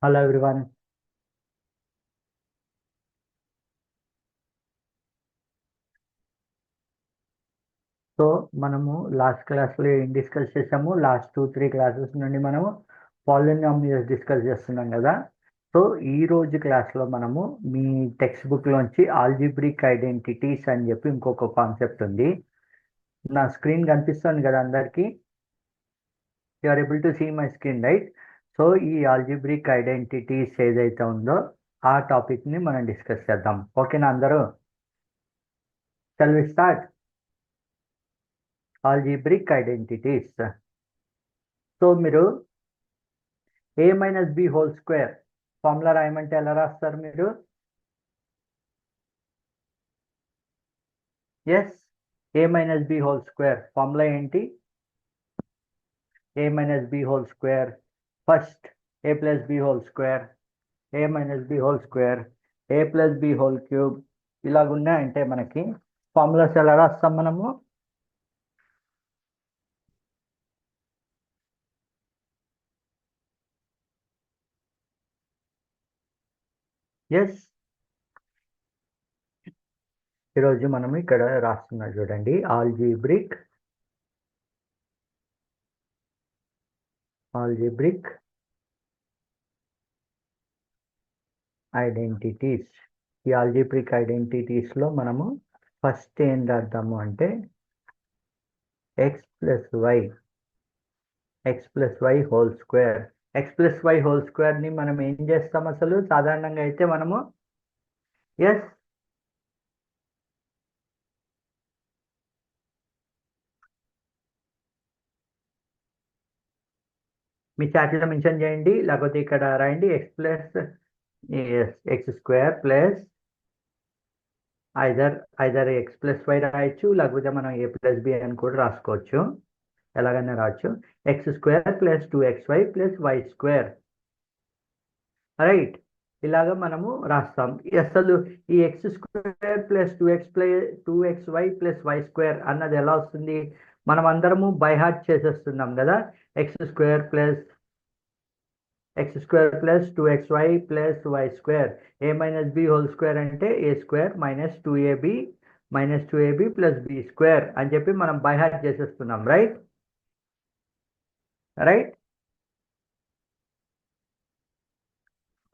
Hello everyone. So మనము last క్లాస్లో ఏం డిస్కస్ చేసాము? లాస్ట్ 2-3 క్లాసెస్ నుండి మనము పాలినామియల్స్ డిస్కస్ చేస్తున్నాం కదా. సో ఈ రోజు క్లాస్లో మనము మీ టెక్స్ట్ బుక్లోంచి ఆల్జిబ్రిక్ ఐడెంటిటీస్ అని చెప్పి ఇంకొక కాన్సెప్ట్ ఉంది. నా స్క్రీన్ కనిపిస్తుంది కదా అందరికీ? You are able to see my screen, right? So ఈ ఆల్జిబ్రిక్ ఐడెంటిటీస్ ఏదైతే ఉందో ఆ టాపిక్ని మనం డిస్కస్ చేద్దాం. ఓకేనా అందరూ? Shall we start? Algebraic identities. So మీరు a minus b whole square formula రాయమంటే ఎలా రాస్తారు మీరు? Yes, a minus b whole square formula ఏంటి? a minus b whole square, first a plus b whole square, a minus b whole square, a plus b whole cube. ఇలాగున్నాయంటే మనకి formulas ఎలా రాస్తాం మనము? Yes, ఈరోజు మనం ఇక్కడ రాస్తున్నా చూడండి, ఆల్జిబ్రిక్ ఐడెంటిటీస్. ఈ ఆల్జిబ్రిక్ ఐడెంటిటీస్లో మనము ఫస్ట్ ఏం రాద్దాము అంటే x plus y whole square. X plus y whole స్క్వేర్ని మనం ఏం చేస్తాం అసలు సాధారణంగా అయితే మనము? ఎస్, మీ చాట్లో మెన్షన్ చేయండి, లేకపోతే ఇక్కడ రాయండి x square plus either x plus y రాయొచ్చు, లేకపోతే మనం ఏ ప్లస్ బి అని కూడా రాసుకోవచ్చు. ఎలాగైనా రాయొచ్చు. X square plus 2xy plus y square, right? ఇలాగ మనము రాస్తాం. అసలు ఈ x square plus 2xy plus y square అన్నది ఎలా వస్తుంది? మనం అందరము బై హార్ట్ చేసేస్తున్నాం కదా. X square plus 2xy plus y square, a minus b whole square అంటే a square minus 2ab plus b square అని చెప్పి మనం బై హార్ట్ చేసేస్తున్నాం, రైట్?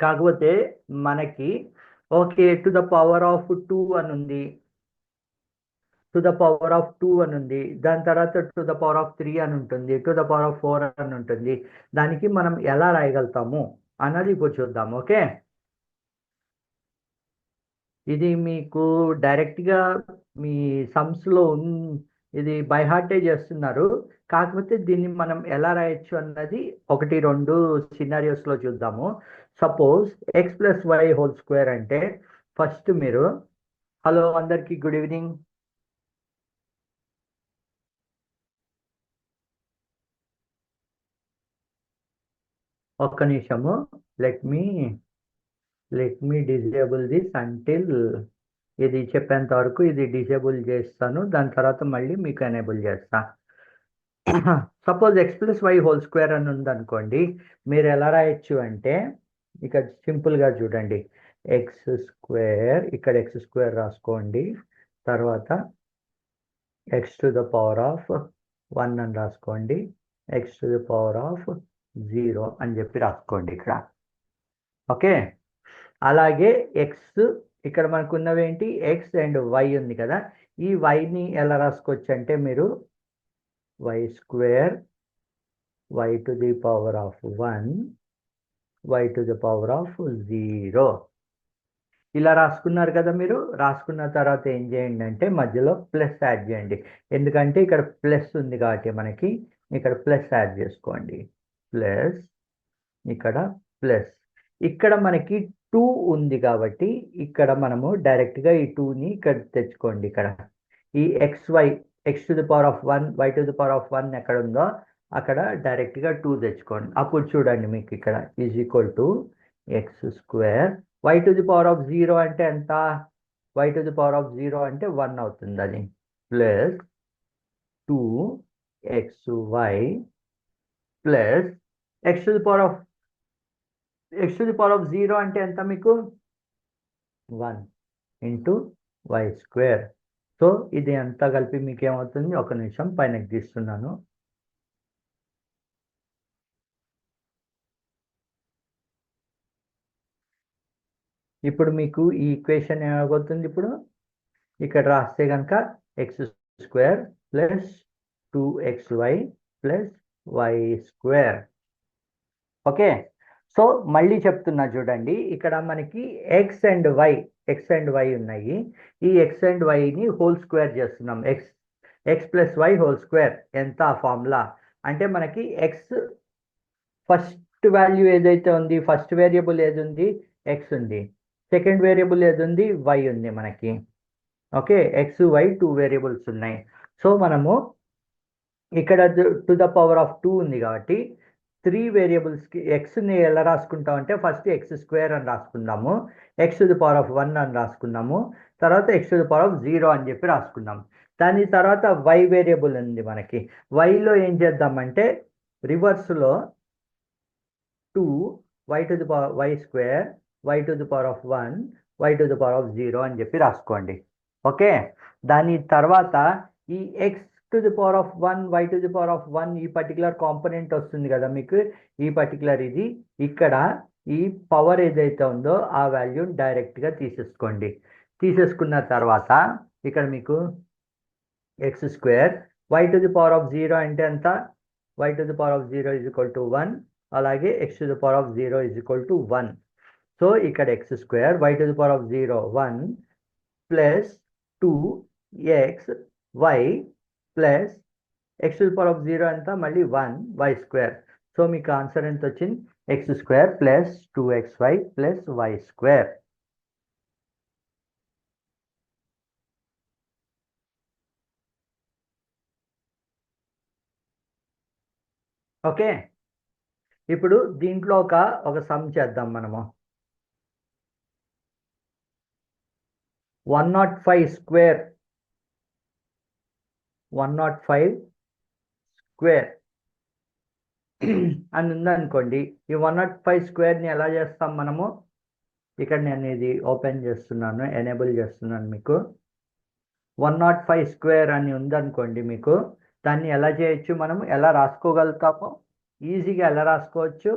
కాకపోతే మనకి okay to the power of 2 అని ఉంది, దాని తర్వాత టు ద పవర్ ఆఫ్ 3 అని ఉంటుంది, టు ద పవర్ ఆఫ్ 4 అని ఉంటుంది. దానికి మనం ఎలా రాయగలుగుతాము అన్నది ఇప్పుడు చూద్దాం. ఓకే, ఇది మీకు డైరెక్ట్గా మీ సమ్స్లో ఇది బై హార్టే చేస్తున్నారు. కాకపోతే దీన్ని మనం ఎలా రాయొచ్చు అన్నది 1-2 సినారియోస్లో చూద్దాము. Suppose x plus y whole square అంటే ఫస్ట్ మీరు, హలో అందరికీ గుడ్ ఈవినింగ్. ఒక్క నిమిషము, let me disable this until ఇది చెప్పేంత వరకు ఇది డిజేబుల్ చేస్తాను, దాని తర్వాత మళ్ళీ మీకు ఎనేబుల్ చేస్తా. Suppose x plus y whole square అని ఉందనుకోండి, మీరు ఎలా రాయొచ్చు అంటే ఇక్కడ సింపుల్గా చూడండి, ఎక్స్ స్క్వేర్, ఇక్కడ ఎక్స్ స్క్వేర్ రాసుకోండి, తర్వాత x to the power of 1 అని రాసుకోండి, x to the power of 0 అని చెప్పి రాసుకోండి ఇక్కడ. ఓకే, అలాగే ఎక్స్ ఇక్కడ మనకు ఉన్నవేంటి? ఎక్స్ అండ్ వై ఉంది కదా. ఈ వైని ఎలా రాసుకోవచ్చు అంటే మీరు y square y to the power of 1 y to the power of 0 ఇలా రాసుకున్నారు కదా. మీరు రాసుకున్న తర్వాత ఏం చేయండి అంటే మధ్యలో ప్లస్ యాడ్ చేయండి, ఎందుకంటే ఇక్కడ ప్లస్ ఉంది కాబట్టి మనకి ఇక్కడ ప్లస్ యాడ్ చేసుకోండి. ప్లస్ ఇక్కడ ప్లస్, ఇక్కడ మనకి 2 ఉంది కాబట్టి ఇక్కడ మనము డైరెక్ట్గా ఈ 2ని ఇక్కడ తెచ్చుకోండి. ఇక్కడ ఈ x to the power of 1 y to the power of 1 ఎక్కడ ఉందో అక్కడ డైరెక్ట్గా 2 తెచ్చుకోండి. అప్పుడు చూడండి మీకు ఇక్కడ is equal to x square y to the power of 0 అంటే ఎంత? Y to the power of 0 అంటే 1 అవుతుంది, అది plus 2xy plus x to the power of x to the power of 0 అంటే ఎంత మీకు 1 ఇంటూ వై స్క్వేర్. సో ఇది అంతా కలిపి మీకు ఏమవుతుంది, ఒక నిమిషం పైన గీస్తున్నాను. ఇప్పుడు మీకు ఈ ఈక్వేషన్ ఏమవుతుంది, ఇప్పుడు ఇక్కడ రాస్తే కనుక x square plus 2xy plus y square. Okay. So మళ్ళీ చెప్తున్నా చూడండి, ఇక్కడ మనకి ఎక్స్ అండ్ వై ఉన్నాయి. ఈ ఎక్స్ అండ్ వైని హోల్ స్క్వేర్ చేస్తున్నాం. X plus y whole square ఎంత ఫార్ములా అంటే మనకి ఎక్స్ ఫస్ట్ వాల్యూ ఏదైతే ఉంది, ఫస్ట్ వేరియబుల్ ఏది ఉంది, ఎక్స్ ఉంది. సెకండ్ వేరియబుల్ ఏది ఉంది, వై ఉంది మనకి. ఓకే, ఎక్స్ వై 2 వేరియబుల్స్ ఉన్నాయి. సో మనము ఇక్కడ టు ద పవర్ ఆఫ్ 2 ఉంది కాబట్టి 3 వేరియబుల్స్కి ఎక్స్ని ఎలా రాసుకుంటాం అంటే ఫస్ట్ ఎక్స్ స్క్వేర్ అని రాసుకుందాము, x to the power of 1 అని రాసుకున్నాము, తర్వాత x to the power of 0 అని చెప్పి రాసుకున్నాం. దాని తర్వాత వై వేరియబుల్ ఉంది మనకి. వైలో ఏం చేద్దామంటే రివర్స్లో 2 y to the power y square y to the power of 1 y to the power of 0 అని చెప్పి రాసుకోండి. ఓకే. దాని తర్వాత ఈ x to the power of 1 y to the power of 1 ఈ పర్టికులర్ కాంపోనెంట్ వస్తుంది కదా మీకు, ఈ పర్టికులర్ ఇది ఇక్కడ ఈ పవర్ ఏదైతే ఉందో ఆ వాల్యూ డైరెక్ట్గా తీసేసుకోండి. తీసేసుకున్న తర్వాత ఇక్కడ మీకు x square y to the power of 0 అంటే ఎంత, y to the power of 0 is equal to 1, అలాగే x to the power of 0 is equal to 1. So ఇక్కడ x square y to the power of 0 1 plus 2x y plus x to the power of 0 ఎంత, మళ్ళీ 1 y square. So మీకు answer ఎంత వచ్చింది, x square plus 2xy plus y square. Okay. ఇప్పుడు దీంట్లో ఒక some చేద్దాం మనము. 105 స్క్వేర్ 105 స్క్వేర్ అని ఉందనుకోండి. ఈ 105 స్క్వేర్ని ఎలా చేస్తాం మనము, ఇక్కడ నేను ఇది ఓపెన్ చేస్తున్నాను, ఎనేబుల్ చేస్తున్నాను మీకు. 105 స్క్వేర్ అని ఉందనుకోండి మీకు, దాన్ని ఎలా చేయొచ్చు, మనం ఎలా రాసుకోగలుగుతాము, ఈజీగా ఎలా రాసుకోవచ్చు.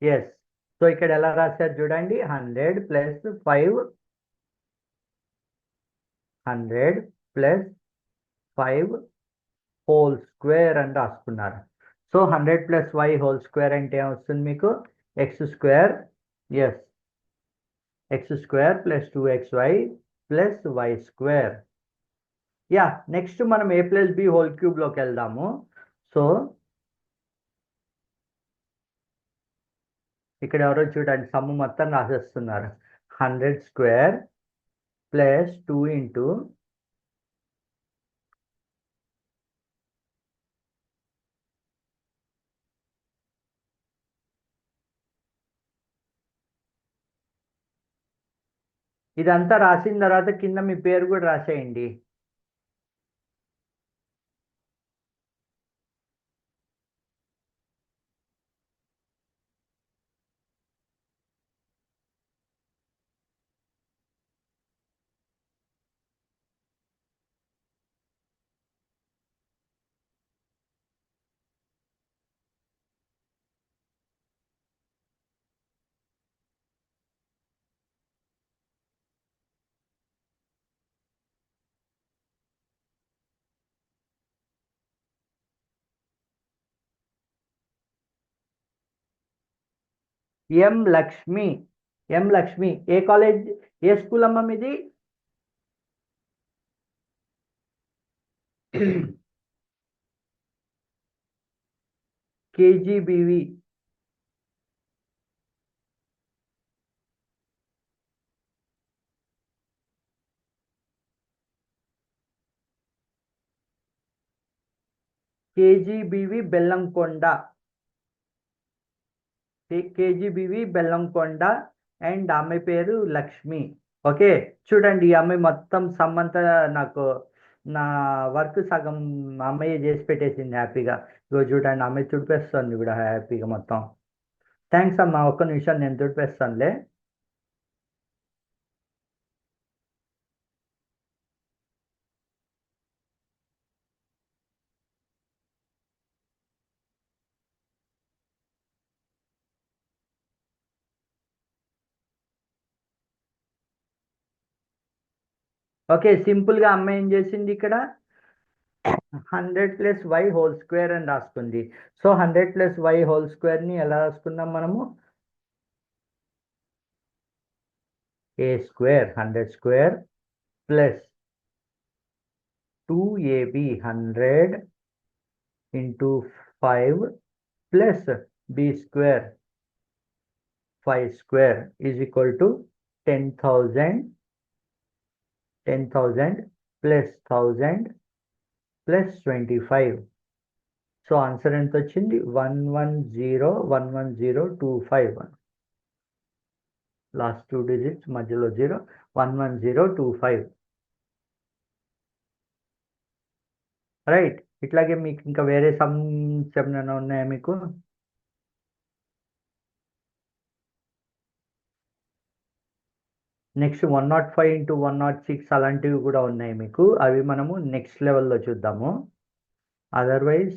ఎస్. సో ఇక్కడ ఎలా రాశారు చూడండి, 100 ప్లస్ 5 100 ప్లస్ 5 హోల్ స్క్వేర్ అని రాసుకున్నారు. So 100 plus y whole square అంటే ఏమొస్తుంది మీకు, x square, yes, x square plus 2xy plus y square. Yeah, next మనం ఏ ప్లస్ బి హోల్ క్యూబ్లోకి వెళ్దాము. సో ఇక్కడ ఎవరో చూడండి సమ్ము మొత్తం రాసేస్తున్నారు. 100 స్క్వేర్ ప్లస్ 2 ఇంటూ ఇదంతా రాసిన తర్వాత కింద మీ పేరు కూడా రాసేయండి. ఎం లక్ష్మి, ఎం లక్ష్మి ఏ కాలేజ్, ఏ స్కూల్ అమ్మా మీది? KGBV. KGBV Bellamkonda, KGBV Bellamkonda and ఆమె పేరు లక్ష్మి. ఓకే, చూడండి ఈ అమ్మాయి మొత్తం సమ్మంతా నాకు నా వర్క్ సగం అమ్మాయి చేసి పెట్టేసింది హ్యాపీగా. ఇగో చూడండి అమ్మాయి తుడిపేస్తుంది కూడా హ్యాపీగా మొత్తం. థ్యాంక్స్ అమ్మా, ఒక్క నిమిషం నేను తుడిపేస్తానులే. ఓకే, సింపుల్గా అమ్మాయి ఏం చేసింది ఇక్కడ 100 + y² అని రాసుకుంది. సో 100 + y² ఎలా రాసుకుందాం మనము? a² 100² plus 2ab 100 × 5 plus b² 5² is equal to 10,000 plus 1000 plus 25. So answer ఎంత వచ్చింది? 110 లాస్ట్ 2 డిజిట్స్ మధ్యలో 0, 11025. రైట్. ఇట్లాగే మీకు ఇంకా వేరే సమ్స్ ఏమైనా ఉన్నాయా మీకు? నెక్స్ట్ 105 × 106 అలాంటివి కూడా ఉన్నాయి మీకు. అవి మనము నెక్స్ట్ లెవెల్లో చూద్దాము. అదర్వైజ్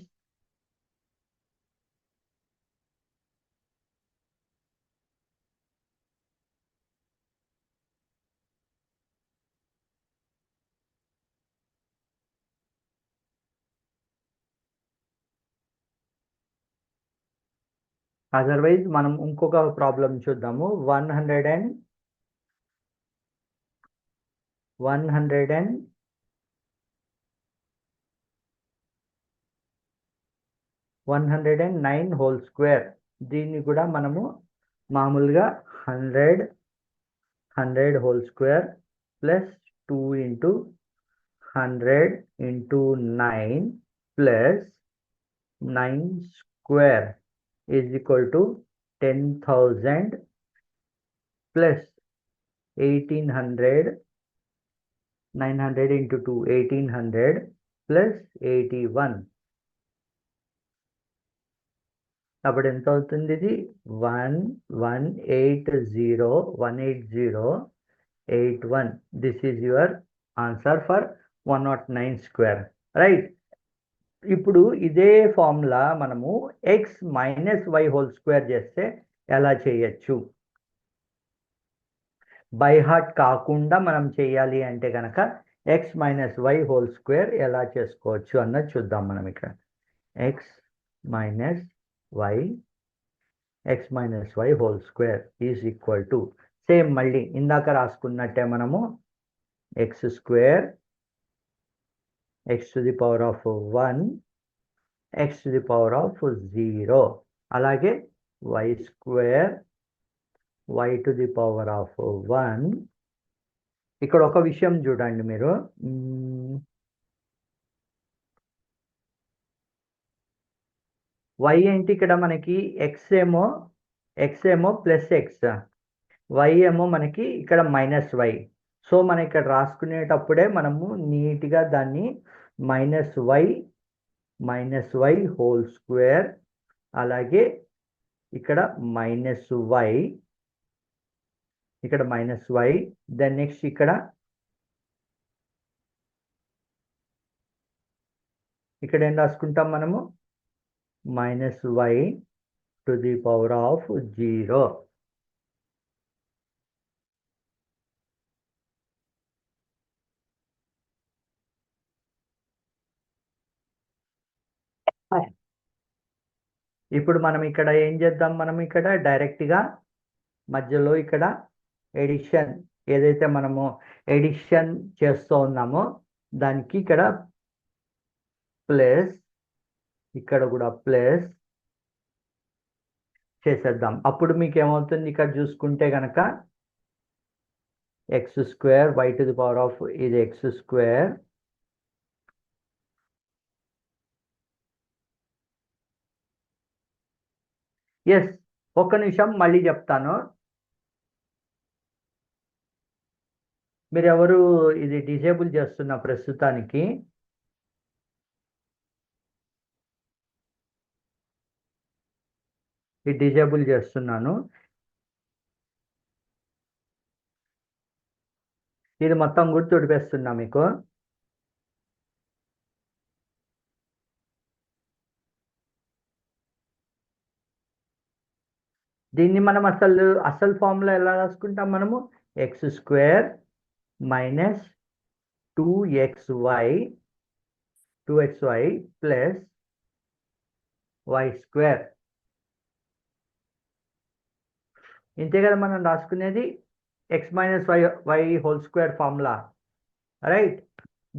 మనం ఇంకొక ప్రాబ్లం చూద్దాము. 109² దీన్ని కూడా మనము మామూలుగా 100² plus 2 × 100 × 9 plus 9² is equal to 10,000 plus 1800 900 × 2 1800 plus 81. అప్పుడు ఎంత అవుతుంది? ఇది 118018081. This is your answer for 109². Right. ఇప్పుడు ఇదే ఫార్ములా మనము x - y² చేస్తే ఎలా చేయొచ్చు? బై హార్ట్ కాకుండా మనం చేయాలి అంటే కనుక x - y² ఎలా చేసుకోవచ్చు అన్నది చూద్దాం మనం ఇక్కడ. x - y² is equal to same మళ్ళీ ఇందాక రాసుకున్నట్టే మనము x² x⁻1 x⁻0 అలాగే y² y⁻1. ఇక్కడ ఒక విషయం చూడండి మీరు. y ఏంటి ఇక్కడ మనకి? x ఏమో ప్లస్ ఎక్స్, y ఏమో మనకి ఇక్కడ -y. సో మనం ఇక్కడ రాసుకునేటప్పుడే మనము నీట్గా దాన్ని -y అలాగే ఇక్కడ -y దెన్ నెక్స్ట్ ఇక్కడ ఏం రాసుకుంటాం మనము? -y⁻0. ఇప్పుడు మనం ఇక్కడ ఏం చేద్దాం? మనం ఇక్కడ డైరెక్ట్గా మధ్యలో ఇక్కడ ఎడిషన్ ఏదైతే మనము ఎడిషన్ చేస్తూ ఉన్నామో దానికి ఇక్కడ ప్లస్, ఇక్కడ కూడా ప్లస్ చేసేద్దాం. అప్పుడు మీకు ఏమవుతుంది? ఇక్కడ చూసుకుంటే కనుక x² y⁻, ఇది x². ఎస్, ఒక్క నిమిషం మళ్ళీ చెప్తాను. మీరు ఎవరు ఇది డిజేబుల్ చేస్తున్న ప్రస్తుతానికి? ఇది డిజేబుల్ చేస్తున్నాను. ఇది మొత్తం కూడా తుడిపేస్తున్నా మీకు. దీన్ని మనం అసలు ఫార్ములా ఎలా రాసుకుంటాం మనము? x² minus 2xy 2xy plus y². ఇంతే కదా మనం రాసుకునేది, x minus y whole square formula, right?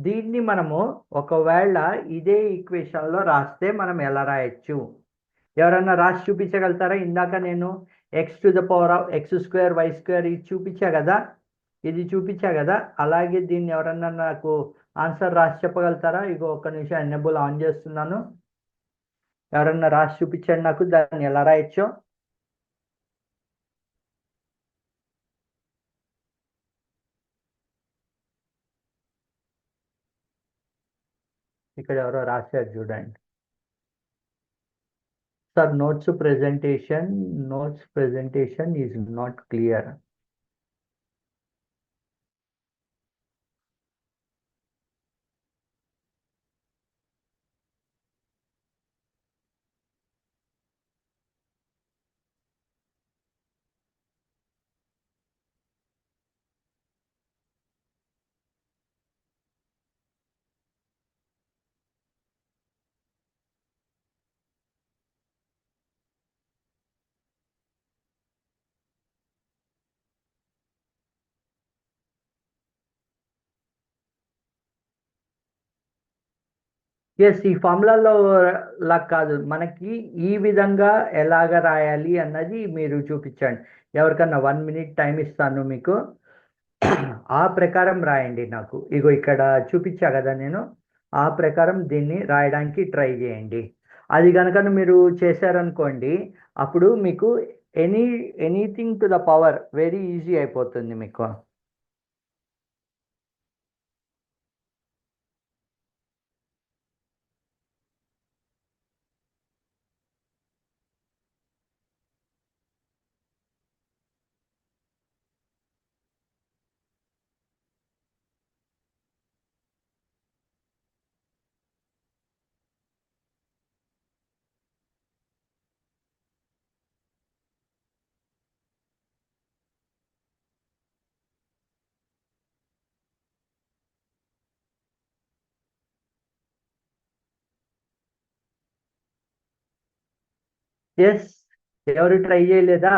దీన్ని మనము ఒకవేళ ఇదే ఈక్వేషన్లో రాస్తే మనం ఎలా రాయొచ్చు? ఎవరన్నా రాసి చూపించగలుగుతారా? ఇందాక నేను x² y² ఇది చూపించా కదా, అలాగే దీన్ని ఎవరన్నా నాకు ఆన్సర్ రాసి చెప్పగలుగుతారా? ఇగో ఒక్క నిమిషం ఎనేబుల్ ఆన్ చేస్తున్నాను. ఎవరన్నా రాసి చూపించండి నాకు దాన్ని ఎలా రాయొచ్చో. ఇక్కడ ఎవరో రాశారు చూడండి. Sir notes presentation is not clear. Yes, ఈ ఫార్ములాలో లా కాదు, మనకి ఈ విధంగా ఎలాగ రాయాలి అన్నది మీరు చూపించండి. ఎవరికన్నా 1 మినిట్ టైం ఇస్తాను మీకు. ఆ ప్రకారం రాయండి నాకు. ఇగో ఇక్కడ చూపించా కదా నేను, ఆ ప్రకారం దీన్ని రాయడానికి ట్రై చేయండి. అది కనుక మీరు చేశారనుకోండి, అప్పుడు మీకు anything to the power very easy అయిపోతుంది మీకు. ఎస్, ఎవరు ట్రై చేయలేదా?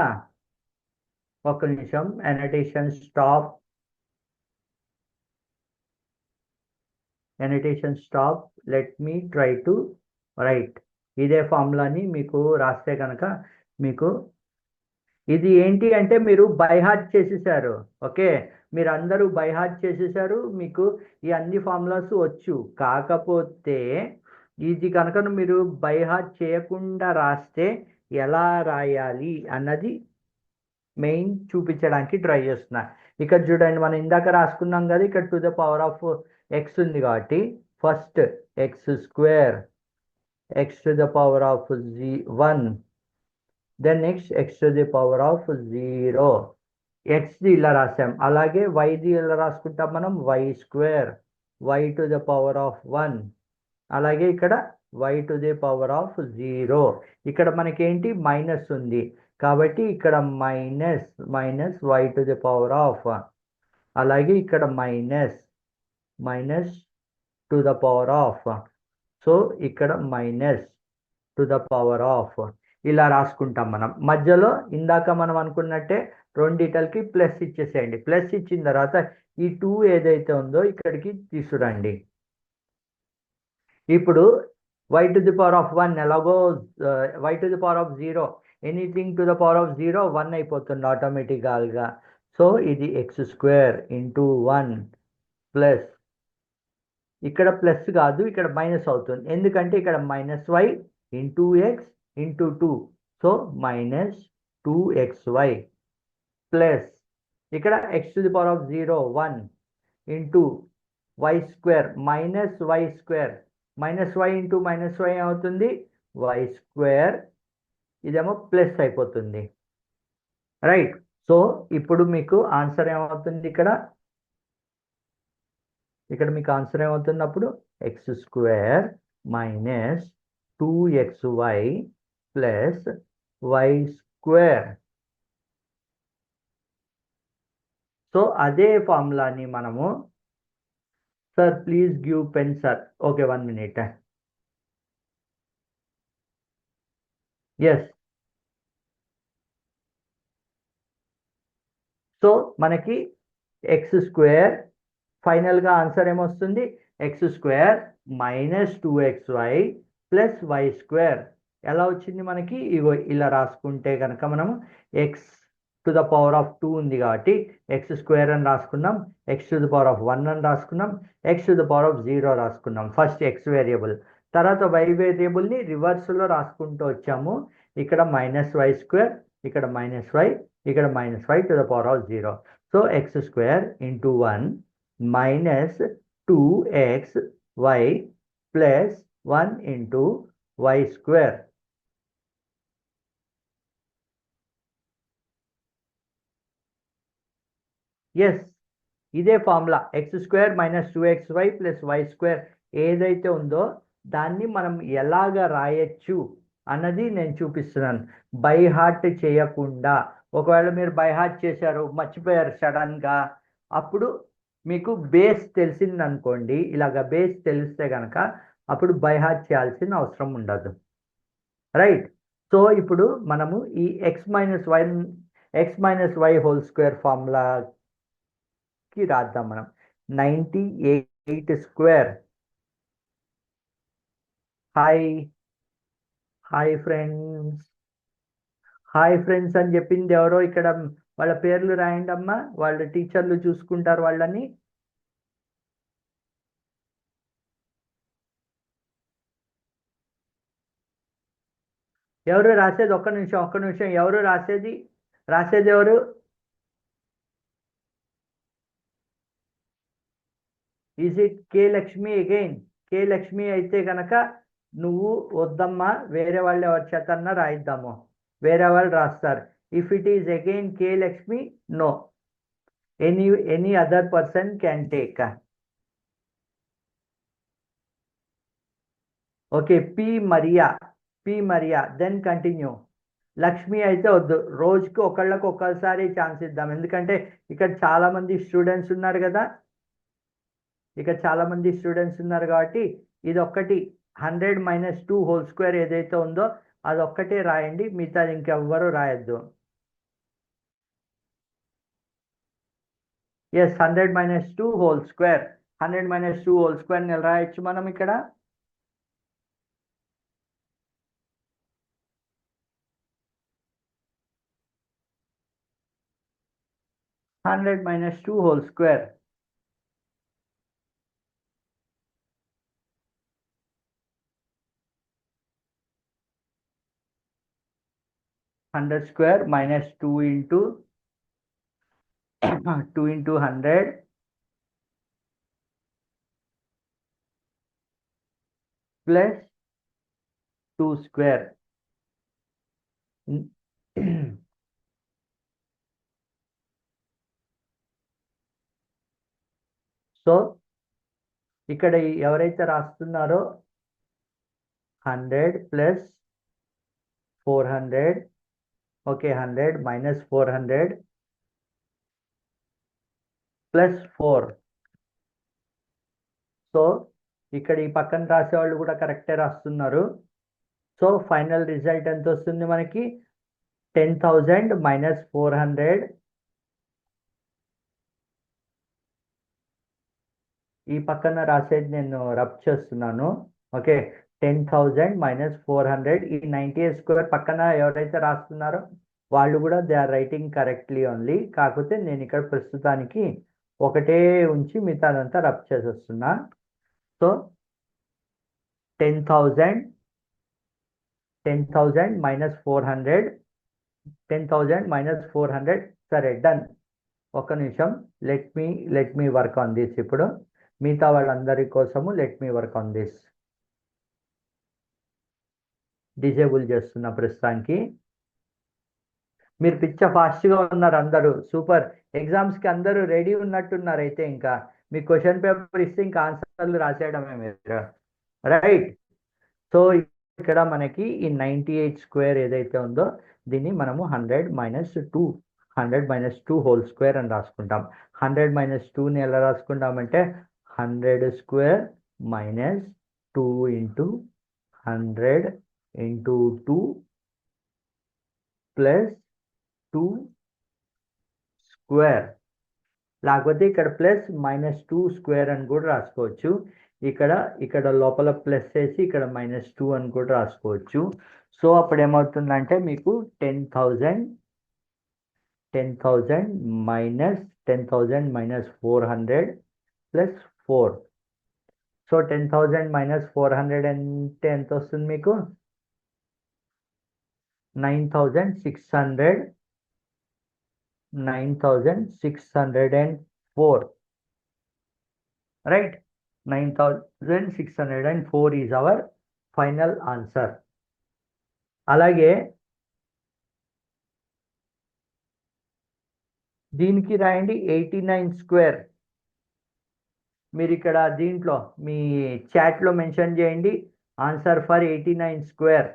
ఒక్క నిమిషం, annotation stop, let me try to write. ఇదే ఫార్ములాని మీకు రాస్తే కనుక మీకు ఇది ఏంటి అంటే మీరు బై హార్ట్ చేసేసారు. ఓకే, మీరు అందరూ బై హార్ట్ చేసేసారు, మీకు ఈ అన్ని ఫార్ములాస్ వచ్చు. కాకపోతే ఇది కనుక మీరు బై హార్ట్ చేయకుండా రాస్తే ఎలా రాయాలి అన్నది మెయిన్ చూపించడానికి ట్రై చేస్తున్నా. ఇక్కడ చూడండి, మనం ఇందాక రాసుకున్నాం కదా, ఇక్కడ to the power of x ఉంది కాబట్టి first x² x to the power of 1, then next x to the power of 0. ఎక్స్ది ఇలా రాసాం. అలాగే వైది ఇలా రాసుకుంటాం మనం, y² y to the power of 1. అలాగే ఇక్కడ y to the power of 0. ఇక్కడ మనకేంటి మైనస్ ఉంది కాబట్టి ఇక్కడ minus y to the power of, అలాగే ఇక్కడ minus to the power of, so ఇక్కడ minus to the power of ఇలా రాసుకుంటాం మనం. మధ్యలో ఇందాక మనం అనుకున్నట్టే రెండిటలకి ప్లస్ ఇచ్చేసేయండి. ప్లస్ ఇచ్చిన తర్వాత ఈ 2 ఏదైతే ఉందో ఇక్కడికి తీసుకురండి. ఇప్పుడు y to the power of 1 ఎలాగో y to the power of 0, anything to the power of 0 1 అయిపోతుంది ఆటోమేటిక్గా. సో ఇది x² ఇంటూ 1 ప్లస్, ఇక్కడ ప్లస్ కాదు ఇక్కడ మైనస్ అవుతుంది, ఎందుకంటే ఇక్కడ -y into x into 2, so minus 2xy plus ఇక్కడ x to the power of 0 1 into y square minus y square minus y into minus y అవుతుంది వై స్క్వేర్, ఇదేమో plus అయిపోతుంది. రైట్. సో ఇప్పుడు మీకు ఆన్సర్ ఏమవుతుంది ఇక్కడ మీకు ఆన్సర్ ఏమవుతుంది అప్పుడు x square minus 2xy plus y square. So అదే ఫార్ములాని మనము, sir please give pen sir. Okay 1 minute. Yes. So మనకి ఎక్స్ స్క్వేర్ ఫైనల్గా ఆన్సర్ ఏమొస్తుంది x square minus 2xy plus y square. ఎలా వచ్చింది మనకి? ఇగో ఇలా రాసుకుంటే కనుక మనము x to the power of 2 ఉంది కాబట్టి ఎక్స్ స్క్వేర్ అని రాసుకున్నాం, x to the power of 1 అని రాసుకున్నాం, x to the power of 0 రాసుకున్నాం. ఫస్ట్ ఎక్స్ వేరియబుల్, తర్వాత వై వేరియబుల్ని రివర్స్లో రాసుకుంటూ వచ్చాము. ఇక్కడ మైనస్ వై స్క్వేర్, ఇక్కడ మైనస్ వై, ఇక్కడ minus y to the power of 0. So x square into 1 minus 2xy plus 1 into y square. Yes, ఇదే formula x square minus 2xy plus y square ఏదైతే ఉందో దాన్ని మనం ఎలాగ రాయొచ్చు అన్నది నేను చూపిస్తున్నాను, బై హార్ట్ చేయకుండా. ఒకవేళ మీరు బై హార్ట్ చేశారు, మర్చిపోయారు సడన్గా, అప్పుడు మీకు బేస్ తెలిసింది అనుకోండి, ఇలాగ బేస్ తెలిస్తే కనుక అప్పుడు బై హార్ట్ చేయాల్సిన అవసరం ఉండదు. రైట్. సో ఇప్పుడు మనము ఈ x minus y whole square ఫార్ములాకి రాద్దాం. మనం 98 స్క్వేర్. హాయ్ ఫ్రెండ్స్ అని చెప్పింది ఎవరో? ఇక్కడ వాళ్ళ పేర్లు రాయండి అమ్మా, వాళ్ళ టీచర్లు చూసుకుంటారు వాళ్ళని. ఎవరు రాసేది? ఒక్క నిమిషం. ఎవరు రాసేది ఎవరు? Is it K Lakshmi again? K Lakshmi అయితే కనుక నువ్వు వద్దమ్మా, వేరే వాళ్ళు ఎవరి చేతన్నా రాయిద్దాము, వేరే వాళ్ళు రాస్తారు. If it is again K Lakshmi, no, any other person can take. Okay, P Maria then continue. Lakshmi అయితే వద్దు, రోజుకి ఒకళ్ళకి ఛాన్స్ ఇద్దాం, ఎందుకంటే ఇక్కడ చాలా మంది స్టూడెంట్స్ ఉన్నారు కదా, కాబట్టి ఇది ఒక్కటి 100 మైనస్ 2 హోల్ స్క్వేర్ ఏదైతే ఉందో అదొక్కటే రాయండి, మిగతాది ఇంకెవ్వరూ రాయొద్దు. Yes, 100 minus 2 whole square. 100 minus 2 whole square ని రాయొచ్చు మనం ఇక్కడ. 100 minus 2 whole square. Hundred square minus 2 into 100 plus 2 square. So ఇక్కడ ఎవరైతే రాస్తున్నారో 100 plus 400, okay, 100 minus 400 plus 4. So ఇక్కడ ఈ పక్కన రాసేవాళ్ళు కూడా కరెక్టే రాస్తున్నారు. సో ఫైనల్ రిజల్ట్ ఎంత వస్తుంది మనకి? 10,000 మైనస్ 400. ఈ పక్కన రాసేది నేను రబ్ చేస్తున్నాను. Okay, 10,000 minus 400. ఈ 98 స్క్వేర్ పక్కన ఎవరైతే రాస్తున్నారో వాళ్ళు కూడా they are writing correctly only. కాకపోతే నేను ఇక్కడ ప్రస్తుతానికి ఒకటే ఉంచి మిగతాదంతా రబ్ చేసేస్తున్నా. So 10,000 minus 400, 10,000 minus 400. సరే, డన్. ఒక్క నిమిషం, let me work on this. ఇప్పుడు మిగతా వాళ్ళందరి కోసము let me work on this. Disable చేస్తున్న ప్రస్తుతానికి. మీరు పిచ్చ ఫాస్ట్గా ఉన్నారు అందరూ, సూపర్. ఎగ్జామ్స్కి అందరూ రెడీ ఉన్నట్టున్నారు. అయితే ఇంకా మీ క్వశ్చన్ పేపర్ ఇస్తే ఇంకా ఆన్సర్లు రాసేయడమే మీరు, రైట్? సో ఇక్కడ మనకి ఈ 98 స్క్వేర్ ఏదైతే ఉందో దీన్ని మనము 100 - 2 హోల్ స్క్వేర్ అని రాసుకుంటాం. 100 - 2ని ఎలా రాసుకుంటామంటే 100 square minus 2 into 100 into 2 plus 2 square. లేకపోతే ఇక్కడ +-2 స్క్వేర్ అని కూడా రాసుకోవచ్చు. ఇక్కడ లోపల ప్లస్ వేసి ఇక్కడ -2 అని కూడా రాసుకోవచ్చు. సో అప్పుడు ఏమవుతుందంటే మీకు 10,000 - 400 + 4. సో 10,000 - 400 అంటే ఎంత వస్తుంది మీకు? 9,604, right? 9,604 is our final answer. అలాగే దీనికి రాయండి 89 స్క్వేర్. మీరు ఇక్కడ దీంట్లో మీ చాట్లో మెన్షన్ చేయండి ఆన్సర్ ఫర్ 89 స్క్వేర్.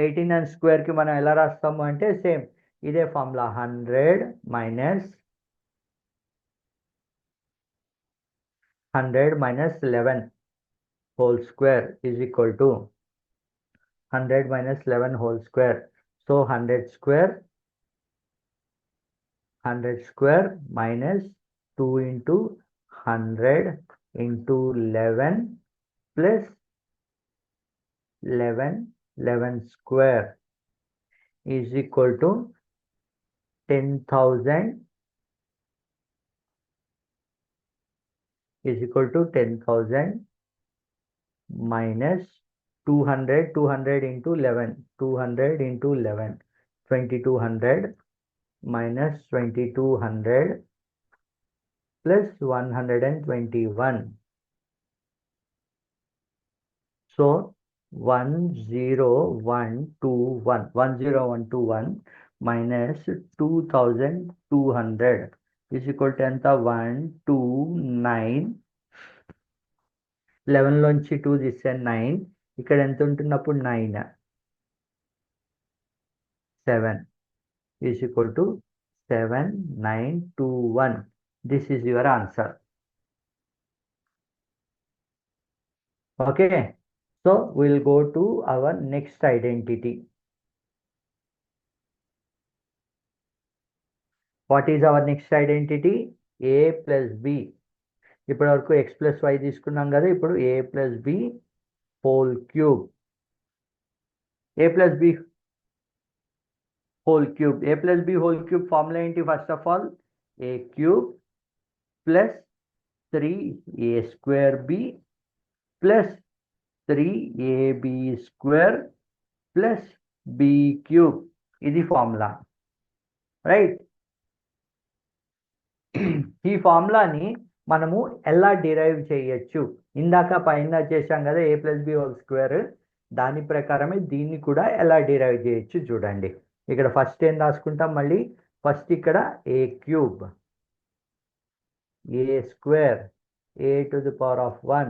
89 స్క్వేర్కి మనం ఎలా రాస్తాము అంటే సేమ్ ఇదే formula. 100 - 11 whole square is equal to 100 - 11 whole square. So 100 square minus 2 into 100 into 11 plus 11 square is equal to 10,000 minus 200 into 11, 200 into 11, 2200 minus 2200 plus 121. So 10121 minus 2200 is equal to ఎంత? 129. 11 లోంచి 2 తీస్తే 9. ఇక్కడ ఎంత ఉంటున్నప్పుడు 9 7 is equal to 7921. This is your answer. Okay, so we'll go to our next identity. What is our next identity? A plus B. ఇప్పటి వరకు x + y తీసుకున్నాం కదా, ఇప్పుడు a + b whole cube. a + b whole cube. a + b whole cube formula ఏంటి? First of all a³ + 3a² b + 3ab² + b³ ఇది formula, right? ఈ ఫార్ములాని మనము ఎలా డిరైవ్ చేయొచ్చు? ఇందాక పైన చేశాం కదా a + b హోల్ స్క్వేర్, దాని ప్రకారమే దీన్ని కూడా ఎలా డిరైవ్ చేయొచ్చు చూడండి. ఇక్కడ ఫస్ట్ ఏం రాసుకుంటాం? మళ్ళీ ఫస్ట్ ఇక్కడ a³ a² a⁴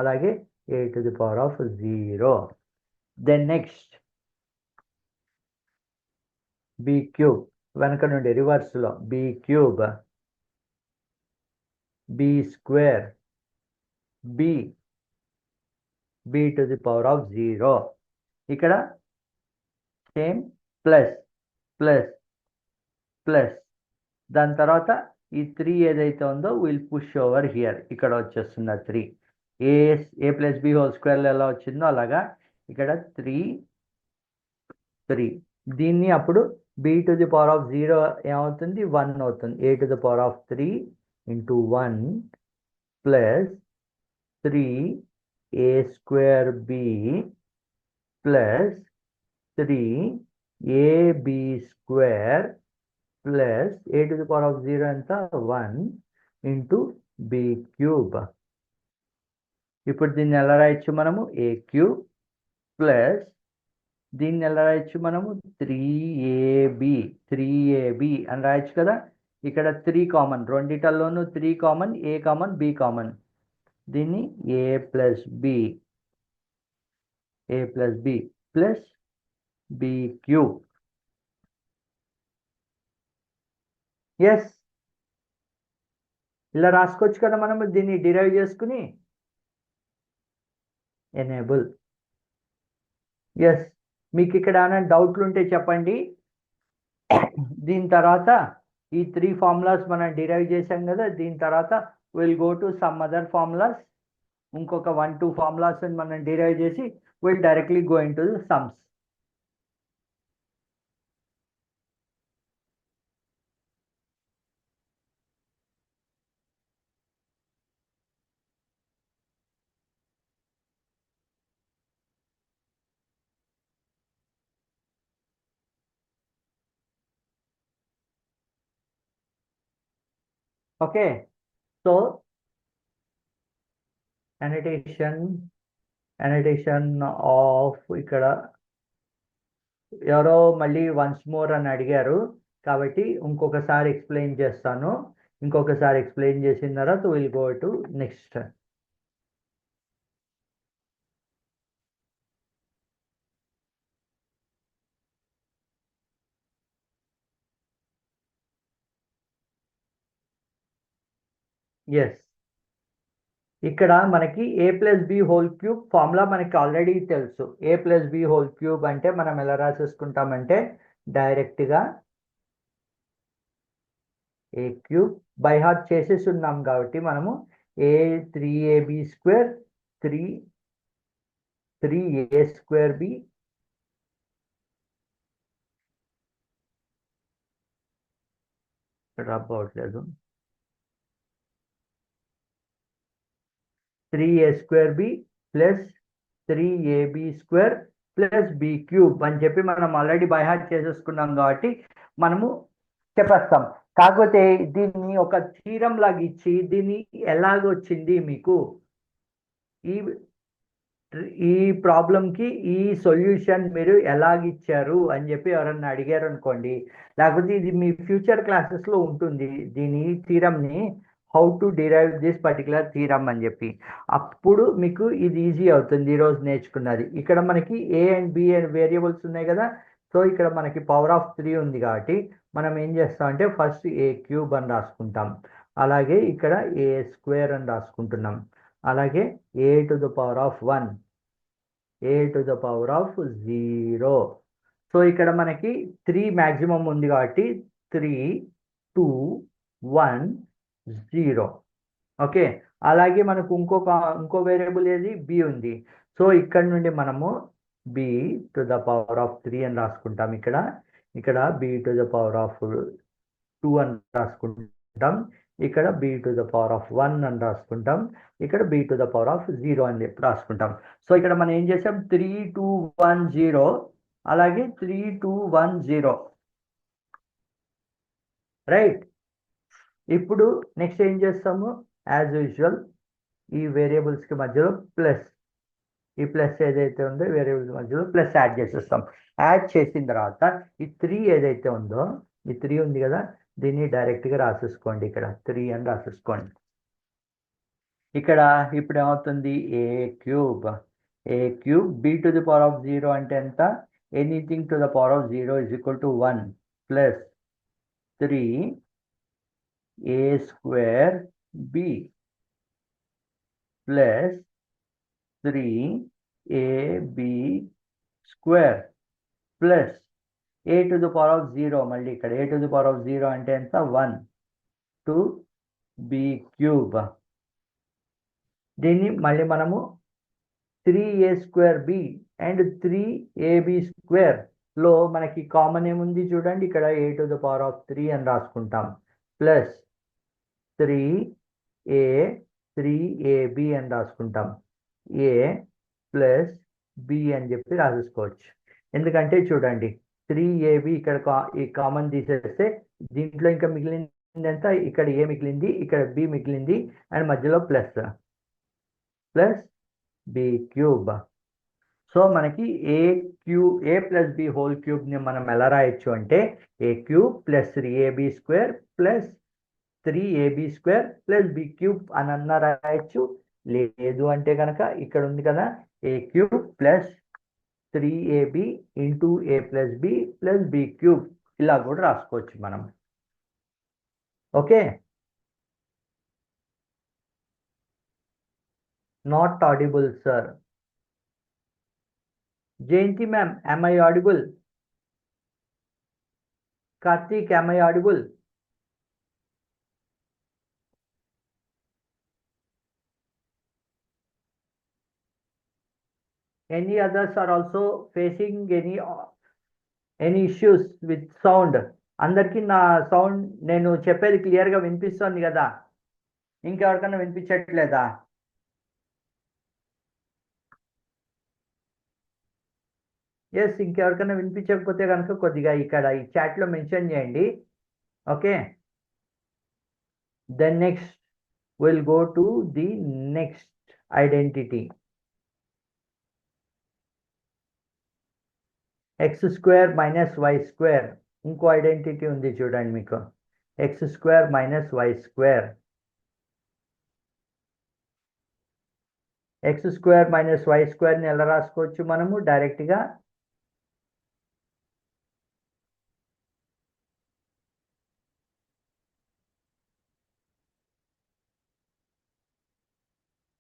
అలాగే a⁴. దెన్ నెక్స్ట్ b³ వెనక నుండి రివర్స్లో b³ b² b⁴. ఇక్కడ సేమ్ ప్లస్ ప్లస్ ప్లస్, దాని తర్వాత ఈ 3 ఏదైతే ఉందో విల్ పుష్ ఓవర్ హియర్. ఇక్కడ వచ్చేస్తున్న 3 a + b హోల్ స్క్వేర్లో ఎలా వచ్చిందో అలాగా ఇక్కడ 3. దీన్ని అప్పుడు b⁴ ఏమవుతుంది? 1 అవుతుంది. a⁴ into 1 plus 3 a square b plus 3 a b square plus a to the power of 0 ఎంత 1 ఇంటూ బి క్యూబ్. ఇప్పుడు దీన్ని ఎలా రాయొచ్చు మనము ఏ క్యూబ్ ప్లస్ దీన్ని ఎలా రాయొచ్చు మనము 3ab అని రాయొచ్చు కదా. ఇక్కడ 3 కామన్, రెండిటల్లోనూ 3 common, a common b common. దీన్ని a plus b plus b cube. Yes, ఇలా రాసుకోవచ్చు కదా మనం దీన్ని డిరైవ్ చేసుకుని. ఎనేబుల్. ఎస్, మీకు ఇక్కడ ఏమైనా డౌట్లు ఉంటే చెప్పండి. దీని తర్వాత ఈ 3 ఫార్ములాస్ మనం డిరైవ్ చేసాం కదా, దీని తర్వాత will go to some other formulas. ఇంకొక 1-2 ఫార్ములాస్ మనం డిరైవ్ చేసి will directly go in to sums. Okay, so annotation of ఇక్కడ ఎవరో మళ్ళీ వన్స్ మోర్ అని అడిగారు కాబట్టి ఇంకొకసారి ఎక్స్ప్లెయిన్ చేస్తాను. ఇంకొకసారి ఎక్స్ప్లెయిన్ చేసిన తర్వాత will go to next. Yes, ఇక్కడ మనకి a plus b whole cube formula మనకి ఆల్రెడీ తెలుసు. A plus b whole cube అంటే మనం ఎలా రాసేసుకుంటామంటే డైరెక్ట్గా ఏ క్యూబ్ బై హార్ట్ చేసేసి ఉన్నాం కాబట్టి మనము a 3ab square 3 square b drop అవ్వట్లేదు 3a square b plus 3ab square plus b cube అని చెప్పి మనం ఆల్రెడీ బై హార్ట్ చేసేసుకున్నాం కాబట్టి మనము చెప్పేస్తాం. కాకపోతే దీన్ని ఒక థీరం లాగా ఇచ్చి దీన్ని ఎలాగొచ్చింది మీకు ఈ ప్రాబ్లంకి ఈ సొల్యూషన్ మీరు ఎలాగిచ్చారు అని చెప్పి ఎవరన్నా అడిగారు అనుకోండి, లేకపోతే ఇది మీ ఫ్యూచర్ క్లాసెస్లో ఉంటుంది దీని థీరంని how to derive this particular theorem అని చెప్పి. అప్పుడు మీకు ఇది ఈజీ అవుతుంది ఈరోజు నేర్చుకున్నది. ఇక్కడ మనకి a and b and variables ఉన్నాయి కదా, సో ఇక్కడ మనకి పవర్ ఆఫ్ 3 ఉంది కాబట్టి మనం ఏం చేస్తామంటే ఫస్ట్ ఏ క్యూబ్ అని రాసుకుంటాం, అలాగే ఇక్కడ ఏ స్క్వేర్ అని రాసుకుంటున్నాం, అలాగే a to the power of 1 a to the power of 0. So ఇక్కడ మనకి 3 మ్యాక్సిమం ఉంది కాబట్టి 3 2 1 0. ఓకే, అలాగే మనకు ఇంకో వేరియబుల్ ఏది బి ఉంది. సో ఇక్కడ నుండి మనము b to the power of 3 అని రాసుకుంటాం. ఇక్కడ b to the power of 2 అని రాసుకుంటాం, ఇక్కడ b to the power of 1 అని రాసుకుంటాం, ఇక్కడ b to the power of 0 అని చెప్పి రాసుకుంటాం. సో ఇక్కడ మనం ఏం చేసాం 3 2 1 0 అలాగే 3 2 1 0 రైట్. ఇప్పుడు నెక్స్ట్ ఏం చేస్తాము యాజ్ యూజువల్ ఈ వేరియబుల్స్కి మధ్యలో ప్లస్, ఈ ప్లస్ ఏదైతే ఉందో వేరియబుల్స్ మధ్యలో ప్లస్ యాడ్ చేసేస్తాం. యాడ్ చేసిన తర్వాత ఈ 3 ఏదైతే ఉందో ఈ 3 ఉంది కదా, దీన్ని డైరెక్ట్గా రాసేసుకోండి. ఇక్కడ 3 అని రాసేసుకోండి. ఇక్కడ ఇప్పుడు ఏమవుతుంది a cube b to the power of 0 అంటే ఎంత, anything to the power of 0 is equal to 1 plus 3 a square b plus 3 a b square plus a to the power of 0, మళ్ళీ ఇక్కడ a to the power of 0 అంటే ఎంత 1 to be cube. దీన్ని మళ్ళీ మనము 3a square B and 3ab square లో మనకి common ఏముంది చూడండి, ఇక్కడ a to the power of 3 అని రాసుకుంటాం ప్లస్ 3ab అని రాసుకుంటాం. ఏ ప్లస్ బి అని చెప్పి రాసేసుకోవచ్చు. ఎందుకంటే చూడండి 3ab ఇక్కడ ఈ కామన్ తీసేస్తే దీంట్లో ఇంకా మిగిలింది ఎంత, ఇక్కడ ఏ మిగిలింది, ఇక్కడ బి మిగిలింది, అండ్ మధ్యలో ప్లస్ బి క్యూబ్. సో మనకి ఏ ప్లస్ బి హోల్ క్యూబ్ని మనం ఎలా రాయొచ్చు అంటే a cube plus 3ab square plus 3ab square plus b cube అని అన్న రాయొచ్చు. లేదు అంటే కనుక ఇక్కడ ఉంది కదా a cube plus 3ab into a plus b plus b cube, ఇలా కూడా రాసుకోవచ్చు మనం. Okay, not audible sir. Jayanti ma'am, am I audible? Karthik, am I audible? Any others are also facing any issues with sound? అందరికీ నా sound నేను చెప్పేది క్లియర్గా వినిపిస్తుంది కదా? ఇంకెవరికైనా వినిపించట్లేదా? ఎస్, ఇంకెవరికైనా వినిపించకపోతే కనుక కొద్దిగా ఇక్కడ ఈ చాట్లో మెన్షన్ చేయండి. Okay, then next will go to the next identity. X square minus y square, ఇంకో ఐడెంటిటీ ఉంది చూడండి మీకు, x square minus y square. X square minus y స్క్వేర్ని ఎలా రాసుకోవచ్చు మనము డైరెక్ట్గా?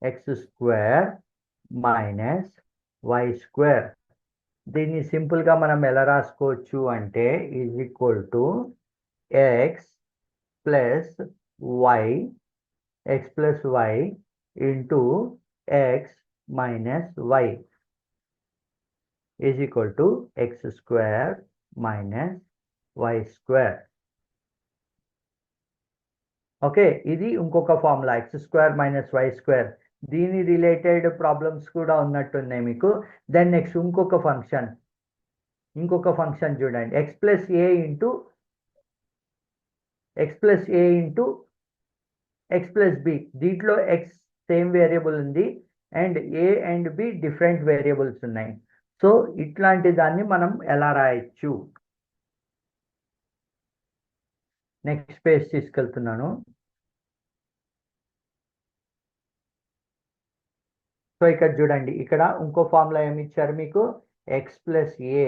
X square minus y square. దీన్ని సింపుల్గా మనం ఎలా రాసుకోవచ్చు అంటే is equal to x plus y into x minus y is equal to x square minus y square. Okay, ఇది ఇంకొక formula x square minus y square. దీని రిలేటెడ్ ప్రాబ్లమ్స్ కూడా ఉన్నట్టున్నాయి మీకు. దెన్ నెక్స్ట్ ఇంకొక ఫంక్షన్ చూడండి, x plus a into x plus b. దీంట్లో x same variable ఉంది and a and b different variables ఉన్నాయి. సో ఇట్లాంటి దాన్ని మనం ఎలా రాయొచ్చు? నెక్స్ట్ పేజ్ తీసుకెళ్తున్నాను. సో ఇక్కడ చూడండి, ఇక్కడ ఇంకో ఫార్ములా ఏమి ఇచ్చారు మీకు, x plus a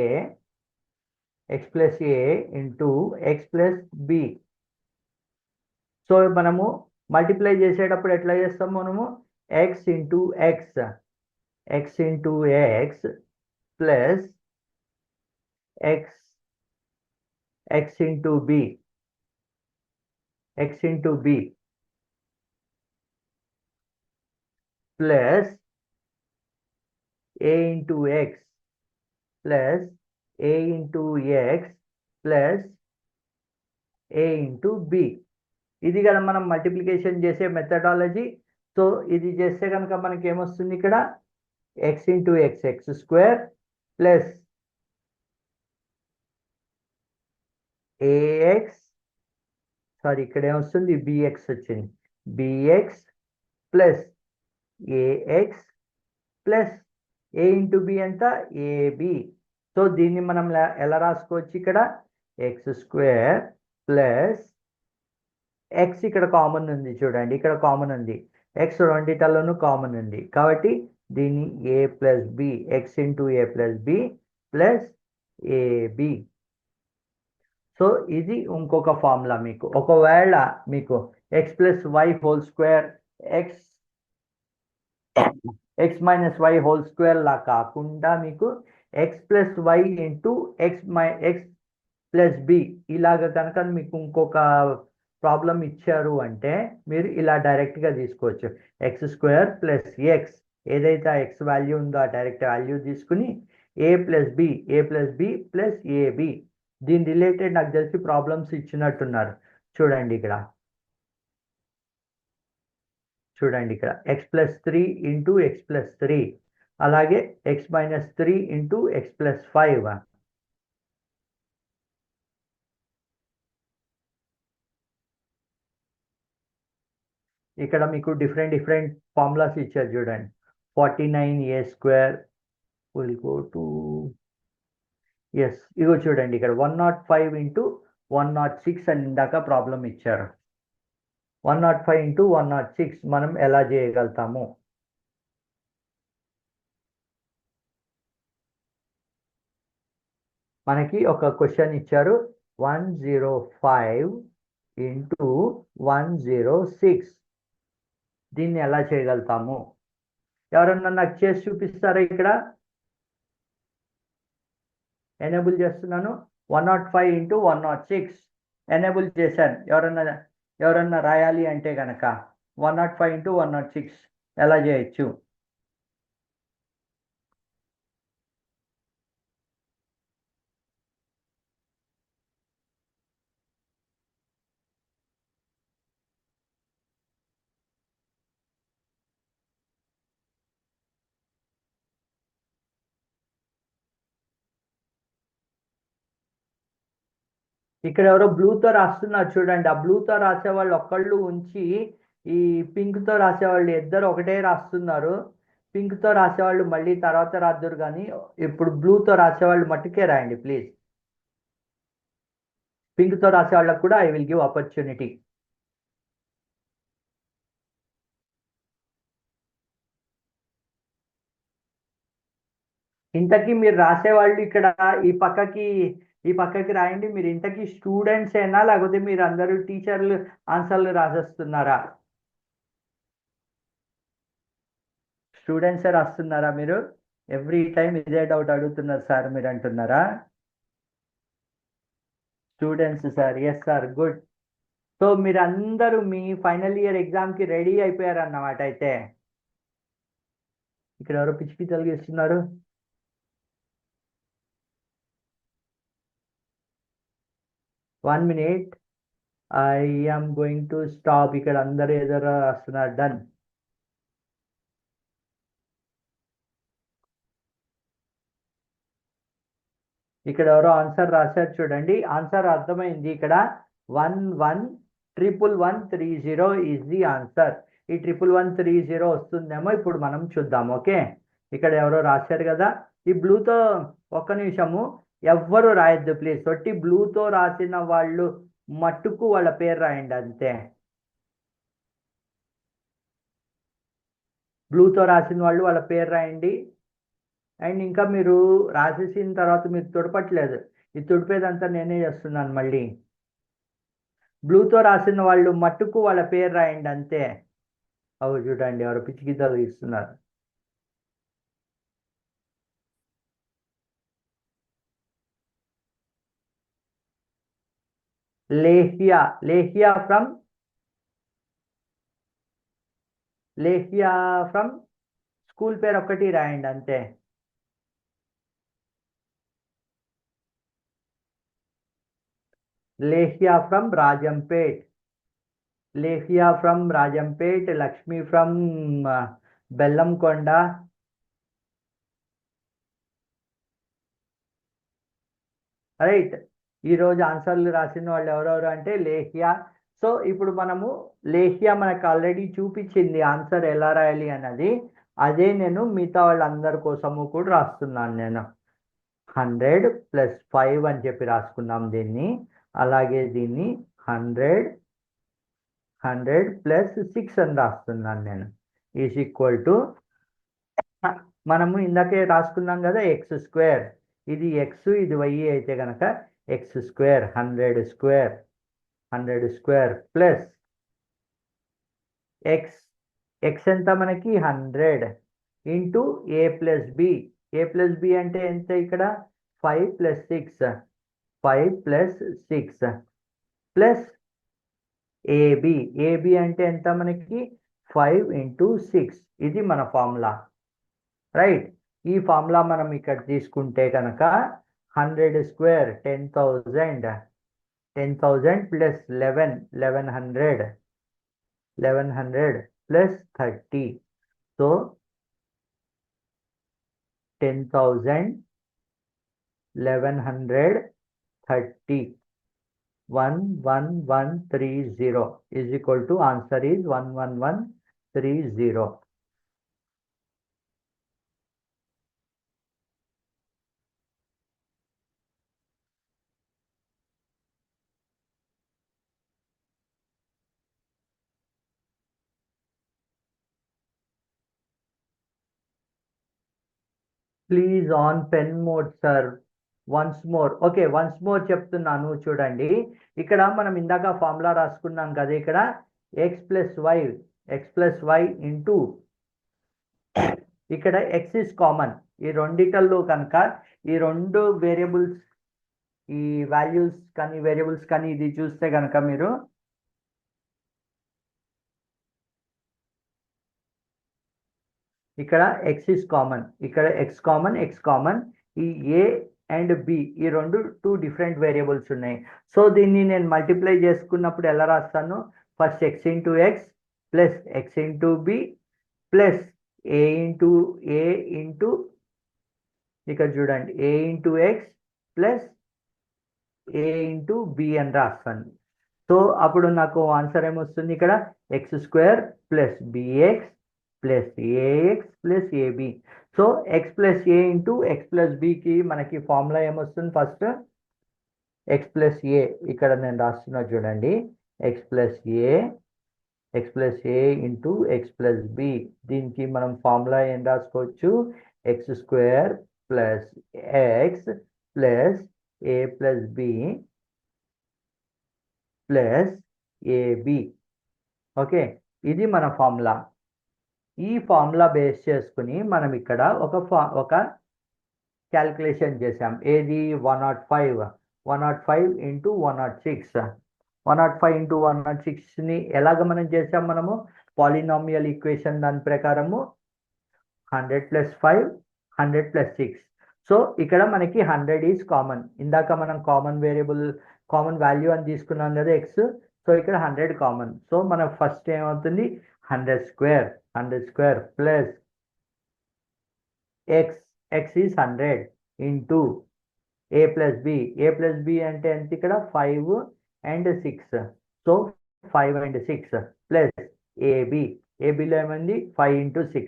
into x plus b. So మనము మల్టిప్లై చేసేటప్పుడు ఎట్లా చేస్తాం మనము, x into x plus x into b plus a into x plus a into x plus a into b. ఇది కదా మనం మల్టిప్లికేషన్ చేసే మెథడాలజీ. సో ఇది చేస్తే కనుక మనకి ఏమొస్తుంది ఇక్కడ, X into X square plus AX, sorry ఇక్కడ ఏమొస్తుంది బిఎక్స్ వచ్చింది, bx plus a x plus a into B ఎంత, ఏబి. సో దీన్ని మనం ఎలా రాసుకోవచ్చు ఇక్కడ, ఎక్స్ స్క్వేర్ ప్లస్ ఎక్స్ ఇక్కడ కామన్ ఉంది చూడండి, ఇక్కడ కామన్ ఉంది, ఎక్స్ రెండిటల్లోనూ కామన్ ఉంది కాబట్టి దీన్ని a plus b, x into a plus b plus a b. So ఇది ఇంకొక ఫార్ములా మీకు. ఒకవేళ మీకు x plus y whole square x minus y whole square లా కాకుండా మీకు x plus y into x plus b ఇలాగ కనుక మీకు ఇంకొక ప్రాబ్లం ఇచ్చారు అంటే మీరు ఇలా డైరెక్ట్గా తీసుకోవచ్చు. ఎక్స్ స్క్వేర్ ప్లస్ ఎక్స్, ఏదైతే ఎక్స్ వాల్యూ ఉందో ఆ డైరెక్ట్ వాల్యూ తీసుకుని ఏ ప్లస్ బి ప్లస్ ఏబి. దీని రిలేటెడ్ నాకు తెలిసి ప్రాబ్లమ్స్ ఇచ్చినట్టున్నారు చూడండి ఇక్కడ. చూడండి ఇక్కడ x+3 ఇంటూ x+3, అలాగే x-3 ఇంటూ x+5. ఇక్కడ మీకు డిఫరెంట్ ఫార్ములాస్ ఇచ్చారు చూడండి. 49a² విల్ గో టు ఇగో చూడండి ఇక్కడ 105 ఇంటూ 106 అని ఇందాక ప్రాబ్లం ఇచ్చారు. 105 ఇంటూ 106 మనం ఎలా చేయగలుగుతాము? మనకి ఒక క్వశ్చన్ ఇచ్చారు, 105 ఇంటూ 106. దీన్ని ఎలా చేయగలుగుతాము? ఎవరన్నా నాకు చేసి చూపిస్తారా? ఇక్కడ ఎనేబుల్ చేస్తున్నాను. 105 ఇంటూ 106 ఎనేబుల్ చేశాను. ఎవరన్నా రాయాలి అంటే కనుక 105 ఇంటూ 106 ఎలా చేయొచ్చు? ఇక్కడ ఎవరో బ్లూతో రాస్తున్నారు చూడండి. ఆ బ్లూతో రాసేవాళ్ళు ఒక్కళ్ళు ఉంచి ఈ పింక్తో రాసేవాళ్ళు ఇద్దరు ఒకటే రాస్తున్నారు. పింక్తో రాసేవాళ్ళు మళ్ళీ తర్వాత రాద్దురు, కానీ ఇప్పుడు బ్లూతో రాసేవాళ్ళు మట్టుకే రాయండి ప్లీజ్. పింక్తో రాసేవాళ్ళకు కూడా ఐ విల్ గివ్ ఆపర్చునిటీ. ఇంతకీ మీరు రాసేవాళ్ళు ఇక్కడ ఈ పక్కకి రాయండి. మీరు ఇంతకీ స్టూడెంట్స్ అయినా లేకపోతే మీరు అందరూ టీచర్లు ఆన్సర్లు రాసేస్తున్నారా? స్టూడెంట్సే రాస్తున్నారా మీరు? ఎవ్రీ టైం ఇదే డౌట్ అడుగుతున్నారు సార్ మీరు అంటున్నారా? Students sir. Yes sir, good. So మీరు అందరూ మీ ఫైనల్ ఇయర్ ఎగ్జామ్కి రెడీ అయిపోయారు అన్నమాట. అయితే ఇక్కడ ఎవరో పిచ్చి తొలగిస్తున్నారు. One minute, I am going to stop. ఇక్కడ అందరూ ఏదో రాస్తున్నారు. డన్. ఇక్కడ ఎవరో ఆన్సర్ రాశారు చూడండి. ఆన్సర్ అర్థమైంది. ఇక్కడ 111130 ఈజ్ ది ఆన్సర్. ఈ 1130 వస్తుందేమో ఇప్పుడు మనం చూద్దాం. ఓకే, ఇక్కడ ఎవరో రాశారు కదా. ఈ బ్లూతో ఒక్క నిమిషము ఎవ్వరు రాయొద్దు ప్లీజ్. తొట్టి బ్లూతో రాసిన వాళ్ళు మట్టుకు వాళ్ళ పేరు రాయండి అంతే. బ్లూతో రాసిన వాళ్ళు వాళ్ళ పేరు రాయండి. అండ్ ఇంకా మీరు రాసేసిన తర్వాత మీరు తుడపట్లేదు, ఈ తుడిపేదంతా నేనే చేస్తున్నాను. మళ్ళీ బ్లూతో రాసిన వాళ్ళు మట్టుకు వాళ్ళ పేరు రాయండి అంతే. అవు చూడండి ఎవరు పిచ్చి గీతలు ఇస్తున్నారు. లేహియా ఫ్రమ్ స్కూల్ పేరు ఒక్కటి రాయండి అంతే. Lehiya from Rajampet. Lakshmi from Bellamkonda. Right. ఈరోజు ఆన్సర్లు రాసిన వాళ్ళు ఎవరెవరు అంటే లేహియా. సో ఇప్పుడు మనము లేహియా మనకు ఆల్రెడీ చూపించింది ఆన్సర్ ఎలా రాయాలి అన్నది. అదే నేను మిగతా వాళ్ళందరి కోసము కూడా రాస్తున్నాను. నేను 100 + 5 అని చెప్పి రాసుకున్నాం దీన్ని. అలాగే దీన్ని 100 + 6 అని రాస్తున్నాను నేను. ఈజ్ ఈక్వల్ టు మనము ఇందాకే రాసుకున్నాం కదా x². ఇది x, ఇది y అయితే కనుక x², 100² ప్లస్ x ఎంత మనకి 100 into a + b. a + b అంటే ఎంత? ఇక్కడ 5 + 6 ప్లస్ ab అంటే ఎంత మనకి? 5 × 6. ఇది మన ఫార్ములా. రైట్. ఈ ఫార్ములా మనం ఇక్కడ తీసుకుంటే కనుక 100² 10,000 + 11 1100 plus 30. So 10,000, 1130, 11130 is equal to, answer is 11130. Please on pen mode sir. Once more. Okay, once more చెప్తున్నాను చూడండి. ఇక్కడ మనం ఇందాక ఫార్ములా రాసుకున్నాం కదా, ఇక్కడ x+y ఇంటూ, ఇక్కడ x ఇస్ కామన్. ఈ రెండిటల్లో కనుక ఈ రెండు వేరియబుల్స్, ఈ వాల్యూస్ కానీ వేరియబుల్స్ కానీ ఇది చూస్తే కనుక మీరు ఇక్కడ x ఇస్ కామన్, ఇక్కడ x కామన్. ఈ a అండ్ b ఈ రెండు టూ డిఫరెంట్ వేరియబుల్స్ ఉన్నాయి. సో దీన్ని నేను మల్టిప్లై చేసుకున్నప్పుడు ఎలా రాస్తాను? First x into x plus x into b plus a into ఇక్కడ చూడండి a into x plus a into b అని రాస్తాను. సో అప్పుడు నాకు ఆన్సర్ ఏమొస్తుంది? ఇక్కడ x² plus bx plus ax plus ab. సో x plus a into x plus బికి మనకి ఫార్ములా ఏమొస్తుంది? ఫస్ట్ x ప్లస్ a, ఇక్కడ నేను రాస్తున్నా చూడండి, x plus a into x plus b. దీనికి మనం ఫార్ములా ఏం రాసుకోవచ్చు? x² plus x plus a plus b plus a b. Okay, ఇది మన ఫార్ములా. ఈ ఫార్ములా బేస్ చేసుకుని మనం ఇక్కడ ఒక క్యాల్కులేషన్ చేసాం. ఏది? 105 ఇంటూ 106. 105 ఇంటూ 106ని ఎలాగ మనం చేసాం? మనము పాలినామియల్ ఈక్వేషన్ దాని ప్రకారము 100 ప్లస్ 5, 100 ప్లస్ 6. సో ఇక్కడ మనకి 100 ఈజ్ కామన్. ఇందాక మనం కామన్ వాల్యూ అని తీసుకున్నాం కదా ఎక్స్. సో ఇక్కడ 100 కామన్. సో మన ఫస్ట్ ఏమవుతుంది? 100 square plus x is 100 into a plus b అంటే ఎంత? ఇక్కడ 5 అండ్ 6. సో 5 అండ్ 6 ప్లస్ ఏబిలో ఏమైంది? 5 into 6.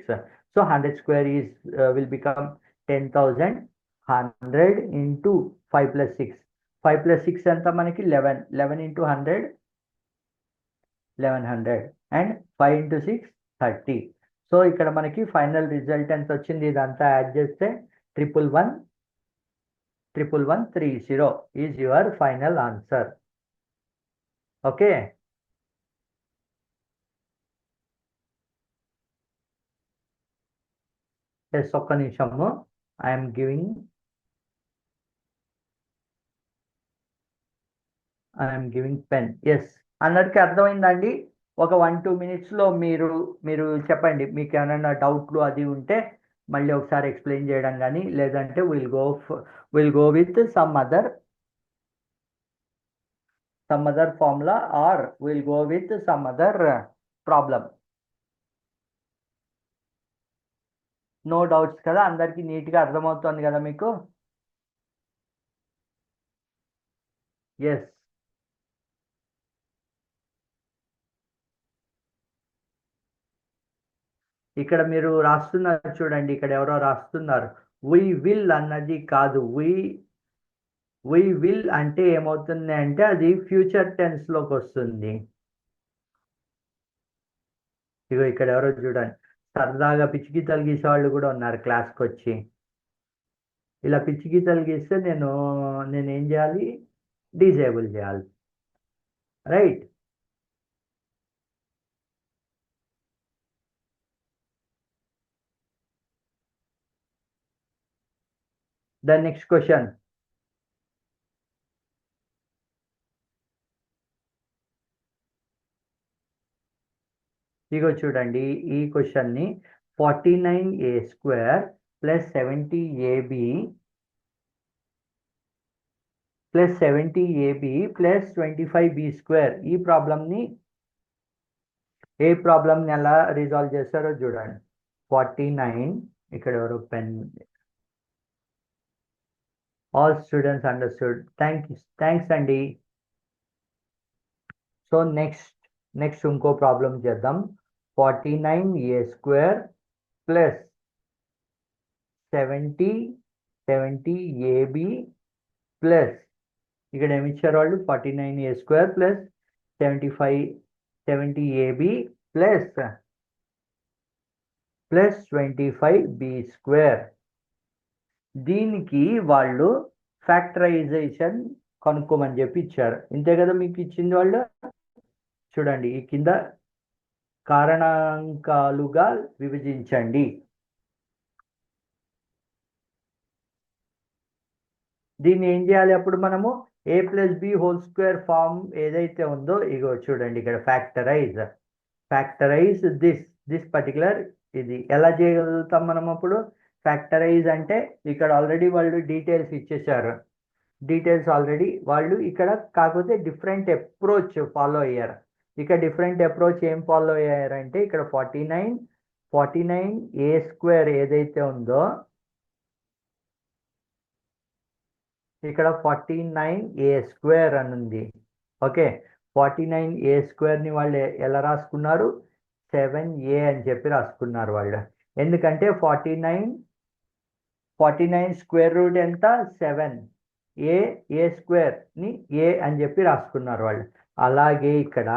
So 100 square is will become 10,000. 100 into 5 plus 6. 5 plus 6 ఎంత మనకి? 11 ఇంటూ 100 1100 అండ్ 5 ఇంటూ 6 30. సో ఇక్కడ మనకి ఫైనల్ రిజల్ట్ ఎంత వచ్చింది? ఇదంతా యాడ్ చేస్తే 11130 is your final answer. Okay, yes, ఒక్క నిమిషము. I'm giving pen. ఎస్, అందరికీ అర్థమైందండి? ఒక 1-2 మినిట్స్లో మీరు చెప్పండి. మీకు ఏమైనా డౌట్లు అది ఉంటే మళ్ళీ ఒకసారి ఎక్స్ప్లెయిన్ చేయడం కానీ, లేదంటే will go with some other formula or will go with some other problem. No doubts కదా? అందరికీ నీట్గా అర్థమవుతుంది కదా మీకు? ఎస్, ఇక్కడ మీరు రాస్తున్నారు చూడండి, ఇక్కడ ఎవరో రాస్తున్నారు వి విల్ అన్నది కాదు. వి విల్ అంటే ఏమవుతుంది అంటే అది ఫ్యూచర్ టెన్స్లోకి వస్తుంది. ఇగో ఇక్కడ ఎవరో చూడండి, సరదాగా పిచ్చి గీతలు గీసే వాళ్ళు కూడా ఉన్నారు క్లాస్కి వచ్చి. ఇలా పిచ్చి గీతలు గీస్తే నేను ఏం చేయాలి? డిజేబుల్ చేయాలి. రైట్? The next question. ఇగో చూడండి, ఈ క్వశ్చన్ని 49a² plus 70ab plus 25b², ఈ ప్రాబ్లమ్ని ఏ ప్రాబ్లమ్ని ఎలా రిజాల్వ్ చేస్తారో చూడండి. 49 ఇక్కడ ఎవరు pen. All students understood. Thanks అండి. సో నెక్స్ట్ ఇంకో ప్రాబ్లం చేద్దాం. 49a² ప్లస్ 70ab ప్లస్ ఇక్కడ ఏమి ఇచ్చారు వాళ్ళు 49a² plus 70ab plus 25b². దీనికి వాళ్ళు ఫ్యాక్టరైజేషన్ కనుక్కోమని చెప్పి ఇచ్చారు. ఇంతే కదా మీకు ఇచ్చింది వాళ్ళు. చూడండి ఈ కింద కారణాంకాలుగా విభజించండి. దీన్ని ఏం చేయాలి అప్పుడు మనము a+b² ఫామ్ ఏదైతే ఉందో ఇగో చూడండి ఇక్కడ ఫ్యాక్టరైజ్ దిస్ పర్టికులర్. ఇది ఎలా చేయగలుగుతాం మనం అప్పుడు? ఫ్యాక్టరైజ్ అంటే ఇక్కడ ఆల్రెడీ వాళ్ళు డీటెయిల్స్ ఇచ్చేసారు. ఆల్రెడీ వాళ్ళు ఇక్కడ కాకపోతే డిఫరెంట్ అప్రోచ్ ఫాలో అయ్యారు. ఇక్కడ డిఫరెంట్ అప్రోచ్ ఏం ఫాలో అయ్యారంటే ఇక్కడ 49a² ఏదైతే ఉందో ఇక్కడ 49a² అని ఉంది. ఓకే, 49a² వాళ్ళు ఎలా రాసుకున్నారు? 7a అని చెప్పి రాసుకున్నారు వాళ్ళు. ఎందుకంటే 49 స్క్వేర్ రూట్ ఎంత? 7. a² a అని చెప్పి రాసుకున్నారు వాళ్ళు. అలాగే ఇక్కడ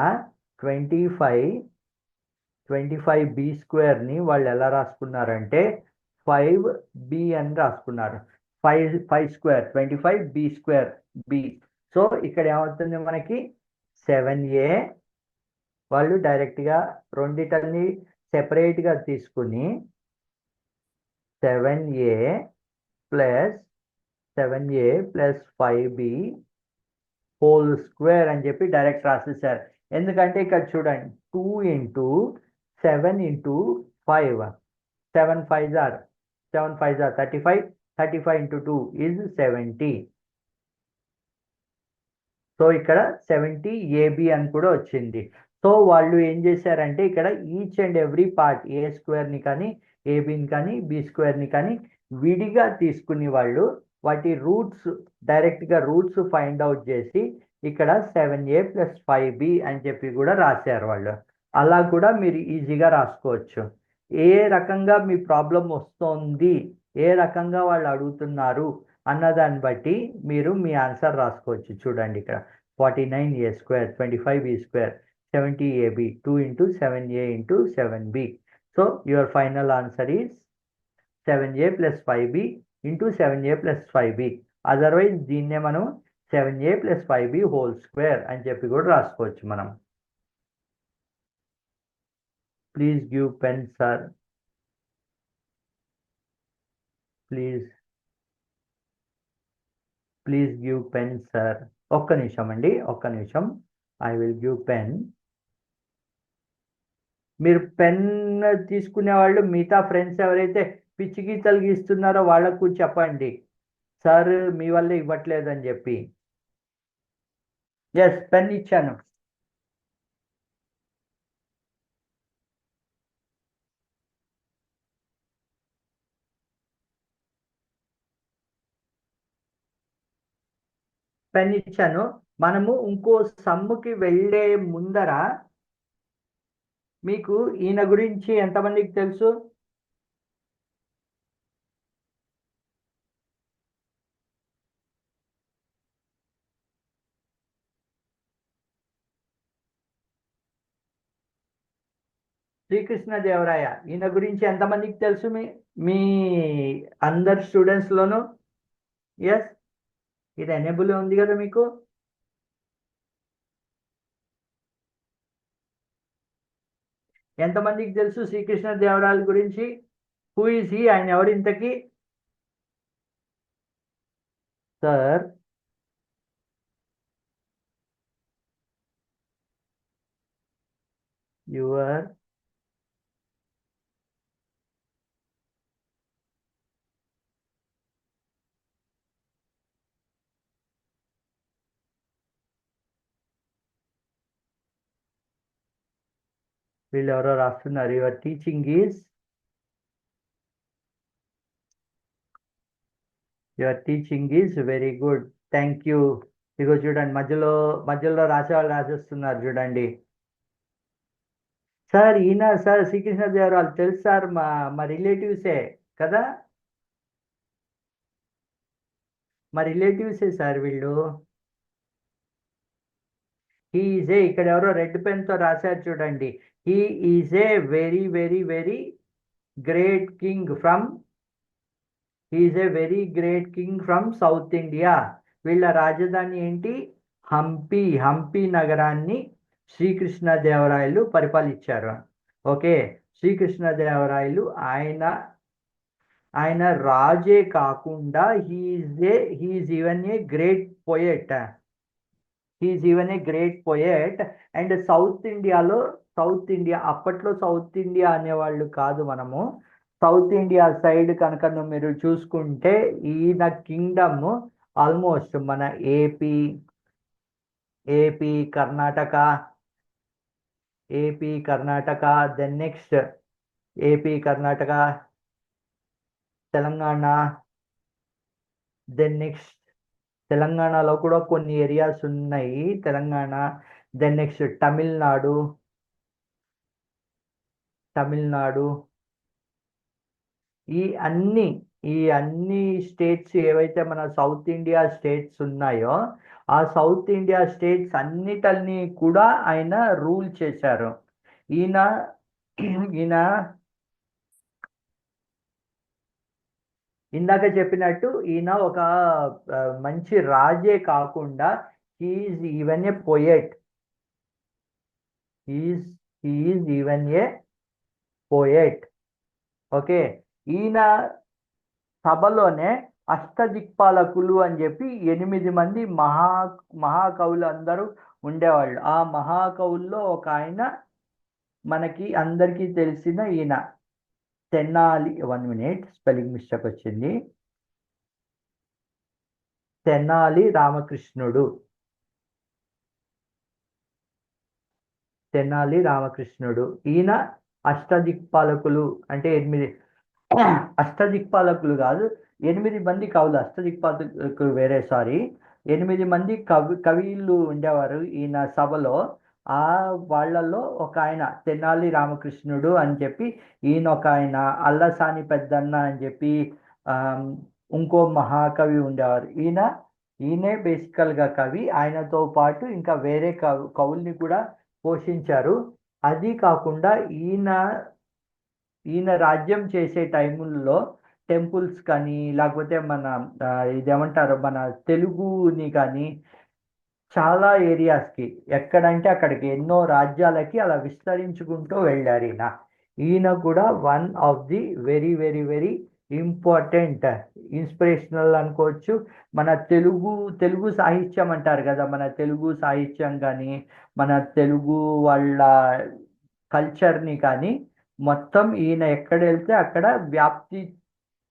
25b² వాళ్ళు ఎలా రాసుకున్నారంటే 5b అని రాసుకున్నారు. 5 స్క్వేర్ 25b². సో ఇక్కడ ఏమవుతుంది మనకి 7a. వాళ్ళు డైరెక్ట్గా రెండిటల్ని సెపరేట్గా తీసుకుని 7a ప్లస్ 5b² అని చెప్పి డైరెక్ట్ రాసేసారు. ఎందుకంటే ఇక్కడ చూడండి 2 × 7 × 5 7 5 are 35 × 2 is 70. సో ఇక్కడ 70ab అని కూడా వచ్చింది. సో వాళ్ళు ఏం చేశారంటే ఇక్కడ each and every part a² కానీ abని కానీ b² కానీ విడిగా తీసుకుని వాళ్ళు వాటి రూట్స్ డైరెక్ట్గా రూట్స్ ఫైండ్ అవుట్ చేసి ఇక్కడ 7a + 5b అని చెప్పి కూడా రాశారు వాళ్ళు. అలా కూడా మీరు ఈజీగా రాసుకోవచ్చు. ఏ రకంగా మీ ప్రాబ్లం వస్తుంది, ఏ రకంగా వాళ్ళు అడుగుతున్నారు అన్నదాన్ని బట్టి మీరు మీ ఆన్సర్ రాసుకోవచ్చు. చూడండి ఇక్కడ 49a² 25b², 70ab, 2 × 7a × 7b. So your final answer is 7a + 5b × 7a + 5b. Otherwise దీన్నే మనం 7a + 5b² అని చెప్పి కూడా రాసుకోవచ్చు మనం. Please give pen sir. Please give pen sir. ఒక్క నిమిషం అండి, ఒక్క నిమిషం. I will give pen. మీరు పెన్ తీసుకునే వాళ్ళు మిగతా ఫ్రెండ్స్ ఎవరైతే పిచ్చి గీతలు గీస్తున్నారో వాళ్ళకు చెప్పండి, సార్ మీ వల్ల ఇవ్వట్లేదని చెప్పి. ఎస్, పెన్ ఇచ్చాను. పెన్ ఇచ్చాను. మనము ఇంకో సమ్ముకి వెళ్ళే ముందర మీకు ఈయన గురించి ఎంతమందికి తెలుసు? శ్రీకృష్ణదేవరాయ ఈయన గురించి ఎంతమందికి తెలుసు? మీ అందరు స్టూడెంట్స్లోను? ఎస్, ఇది ఎనేబుల్ ఉంది కదా మీకు. ఎంతమందికి తెలుసు శ్రీకృష్ణదేవరాయల గురించి? Who is he? ఆయన ఎవరు ఇంతకీ? సార్ యువర్ వీళ్ళు ఎవరో రాస్తున్నారు. Your teaching is very good. Thank you. ఇగో చూడండి, మధ్యలో మధ్యలో రాసేవాళ్ళు రాసేస్తున్నారు చూడండి. సార్ ఈయన సార్ శ్రీకృష్ణదేవరాయలు తెలుసు సార్, మా మా రిలేటివ్సే కదా, మా రిలేటివ్సే సార్ వీళ్ళు. హీ ఈజ్ ఏ, ఇక్కడ ఎవరో రెడ్ పెన్తో రాశారు చూడండి. He is a very very very great king from, he's a very great king from south India. వీళ్ళ రాజధాని ఏంటి? హంపి. హంపి నగరాన్ని శ్రీకృష్ణదేవరాయలు పరిపాలించారు. ఓకే, శ్రీకృష్ణదేవరాయలు ఆయన ఆయన రాజే కాకుండా he's even a great poet. He's even a great poet. And south ఇండియాలో, సౌత్ ఇండియా అప్పట్లో సౌత్ ఇండియా అనేవాళ్ళు కాదు. మనము సౌత్ ఇండియా సైడ్ కనుక మీరు చూసుకుంటే ఈయన కింగ్డమ్ ఆల్మోస్ట్ మన AP, Karnataka, then next AP, Karnataka, Telangana, then next తెలంగాణలో కూడా కొన్ని ఏరియాస్ ఉన్నాయి తెలంగాణ, దెన్ నెక్స్ట్ తమిళనాడు, ఈ అన్ని స్టేట్స్ ఏవైతే మన సౌత్ ఇండియా స్టేట్స్ ఉన్నాయో ఆ సౌత్ ఇండియా స్టేట్స్ అన్నిటిని కూడా ఆయన రూల్ చేశారు. ఈయన ఈయన ఇందాక చెప్పినట్టు ఈయన ఒక మంచి రాజే కాకుండా హీఈస్ ఈవెన్ ఏ పోయెట్. హీఈస్ ఈవెన్ ఏ పోయెట్. ఓకే, ఈయన సభలోనే అష్టదిక్పాలకులు అని చెప్పి 8 మంది మహాకవులు అందరూ ఉండేవాళ్ళు. ఆ మహాకవుల్లో ఒక ఆయన మనకి అందరికీ తెలిసిన ఈయన తెనాలి. 1 మినిట్, స్పెల్లింగ్ మిస్టేక్ వచ్చింది. తెనాలి రామకృష్ణుడు. ఈయన అష్టదిక్పాలకులు అంటే 8 అష్టదిక్పాలకులు కాదు, 8 మంది కవులు. అష్టదిక్పాలకులు వేరే, సారీ. 8 మంది కవిళ్ళు ఉండేవారు ఈయన సభలో. ఆ వాళ్ళల్లో ఒక ఆయన తెనాలి రామకృష్ణుడు అని చెప్పి, ఈయన ఒక ఆయన అల్లసాని పెద్దన్న అని చెప్పి ఇంకో మహాకవి ఉండేవారు. ఈయనే బేసికల్గా కవి. ఆయనతో పాటు ఇంకా వేరే కవుల్ని కూడా పోషించారు. అది కాకుండా ఈయన రాజ్యం చేసే టైముల్లో టెంపుల్స్ కానీ, లేకపోతే మన ఇదేమంటారు మన తెలుగుని కానీ చాలా ఏరియాస్కి, ఎక్కడంటే అక్కడికి, ఎన్నో రాజ్యాలకి అలా విస్తరించుకుంటూ వెళ్ళారు ఈయన కూడా one of the very very very important, inspirational అనుకోవచ్చు. మన తెలుగు సాహిత్యం అంటారు కదా, మన తెలుగు సాహిత్యం కానీ మన తెలుగు వాళ్ళ కల్చర్ని కానీ మొత్తం ఈయన ఎక్కడ వెళ్తే అక్కడ వ్యాప్తి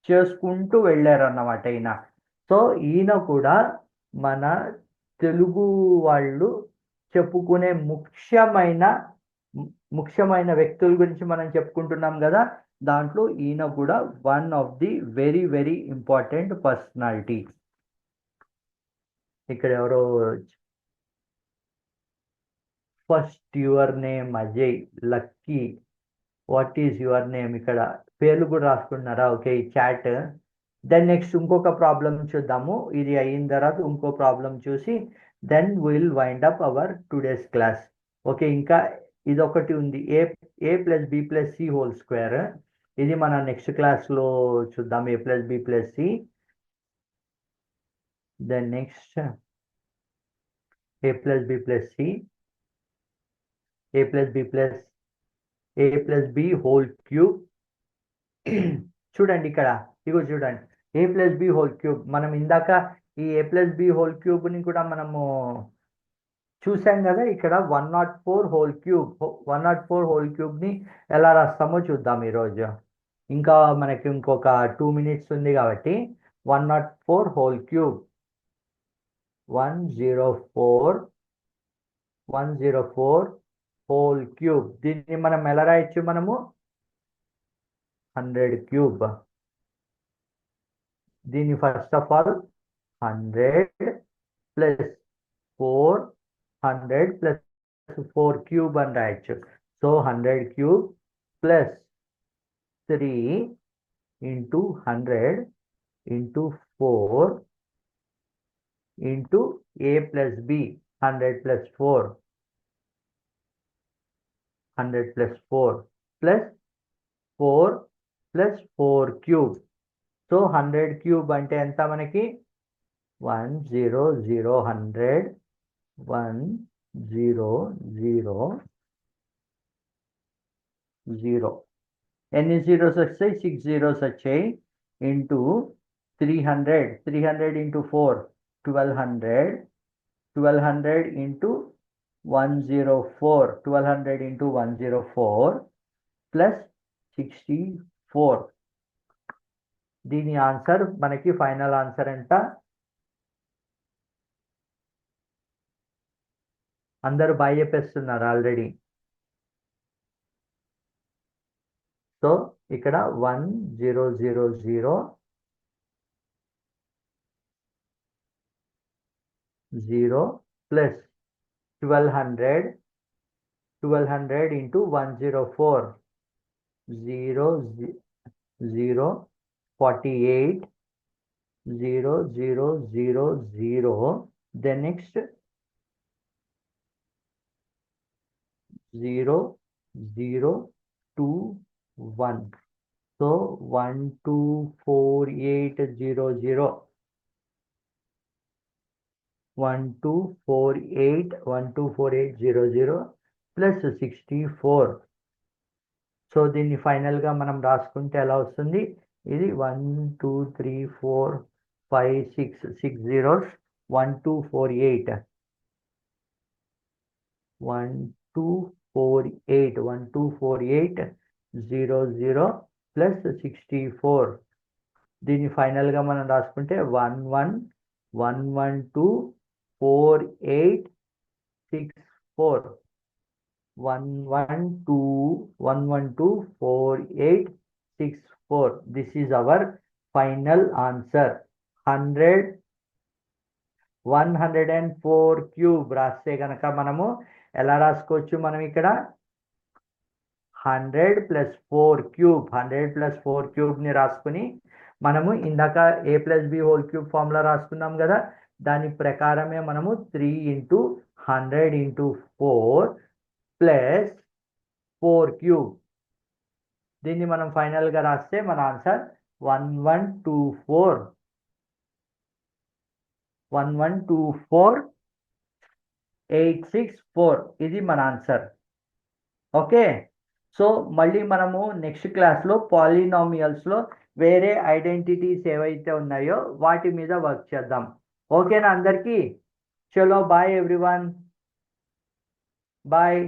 చేసుకుంటూ వెళ్ళారన్నమాట ఈయన. సో ఈయన కూడా మన తెలుగు వాళ్ళు చెప్పుకునే ముఖ్యమైన వ్యక్తుల గురించి మనం చెప్పుకుంటున్నాం కదా, దాంట్లో ఈయన కూడా one of the very very important personality. ఇక్కడ ఎవరో first your name Ajay, Lucky, what is your name, ఇక్కడ పేర్లు కూడా రాసుకుంటున్నారా? ఓకే, ఈ చాట్. దెన్ నెక్స్ట్ ఇంకొక ప్రాబ్లం చూద్దాము. ఇది అయిన తర్వాత ఇంకో ప్రాబ్లం చూసి then will wind up our today's class. Okay, ఇంకా ఇదొకటి ఉంది, a plus b plus c whole square. ఇది మన నెక్స్ట్ క్లాస్లో చూద్దాం, a plus b plus c. Then next A plus b plus C, A plus b whole cube. చూడండి ఇక్కడ, ఇగో చూడండి, ఏ ప్లస్ బి హోల్ క్యూబ్. మనం ఇందాక ఈ ఏ ప్లస్ బి హోల్ క్యూబ్ని కూడా మనము చూసాం కదా. ఇక్కడ 104 హోల్ క్యూబ్, 104 హోల్ క్యూబ్ని ఎలా రాస్తామో చూద్దాం ఈరోజు. ఇంకా మనకి ఇంకొక 2 మినిట్స్ ఉంది కాబట్టి 104 హోల్ క్యూబ్, 104 హోల్ క్యూబ్. దీన్ని మనం ఎలా రాయొచ్చు? మనము 100 క్యూబ్. దీన్ని first of all 100 plus 400 plus 4 cube అని రాయొచ్చు. So 100 cube plus 3 into 100 into 4 into a plus b, 100 plus 4 100 plus 4 plus 4 plus 4 cube. So 100 cube అంటే ఎంత మనకి? 100 100 100 ఎన్ని జీరోస్ వచ్చాయి? 6 జీరోస్ వచ్చాయి. Into 300 into 4 1200 1200 into 104 1200 into 104 plus 64. దీని ఆన్సర్ మనకి ఫైనల్ ఆన్సర్ ఎంత? అందరూ బాయ్ చెప్పేస్తున్నారు ఆల్రెడీ. సో ఇక్కడ 1000 plus 1200 into 104 0 0 48 0 0 0 0. then next 0 0 2 1. so 124800 124800 plus 64. So దీన్ని ఫైనల్గా మనం రాసుకుంటే ఎలా వస్తుంది? ఇది 1 2 3 4 5 6 zeros 1248 00 ప్లస్ 64. దీన్ని ఫైనల్గా మనం రాసుకుంటే 1124864 1124864. This is our final answer. 104 cube రాస్తే కనుక మనము ఎలా రాసుకోవచ్చు? మనం ఇక్కడ 100 ప్లస్ 4 క్యూబ్ 100 ప్లస్ 4 క్యూబ్ని రాసుకుని మనము ఇందాక a plus b whole cube formula రాసుకున్నాం కదా, దాని ప్రకారమే మనము 3 ఇంటూ 100 ఇంటూ 4 ప్లస్ 4 క్యూబ్. దీన్ని మనం ఫైనల్గా రాస్తే మన ఆన్సర్ 1124864. ఇది మన ఆన్సర్. ఓకే. సో మళ్ళీ మనము నెక్స్ట్ క్లాస్లో పాలినామియల్స్లో వేరే ఐడెంటిటీస్ ఏవైతే ఉన్నాయో వాటి మీద వర్క్ చేద్దాం. ఓకేనా అందరికీ? చలో బాయ్ ఎవ్రీవన్, బాయ్.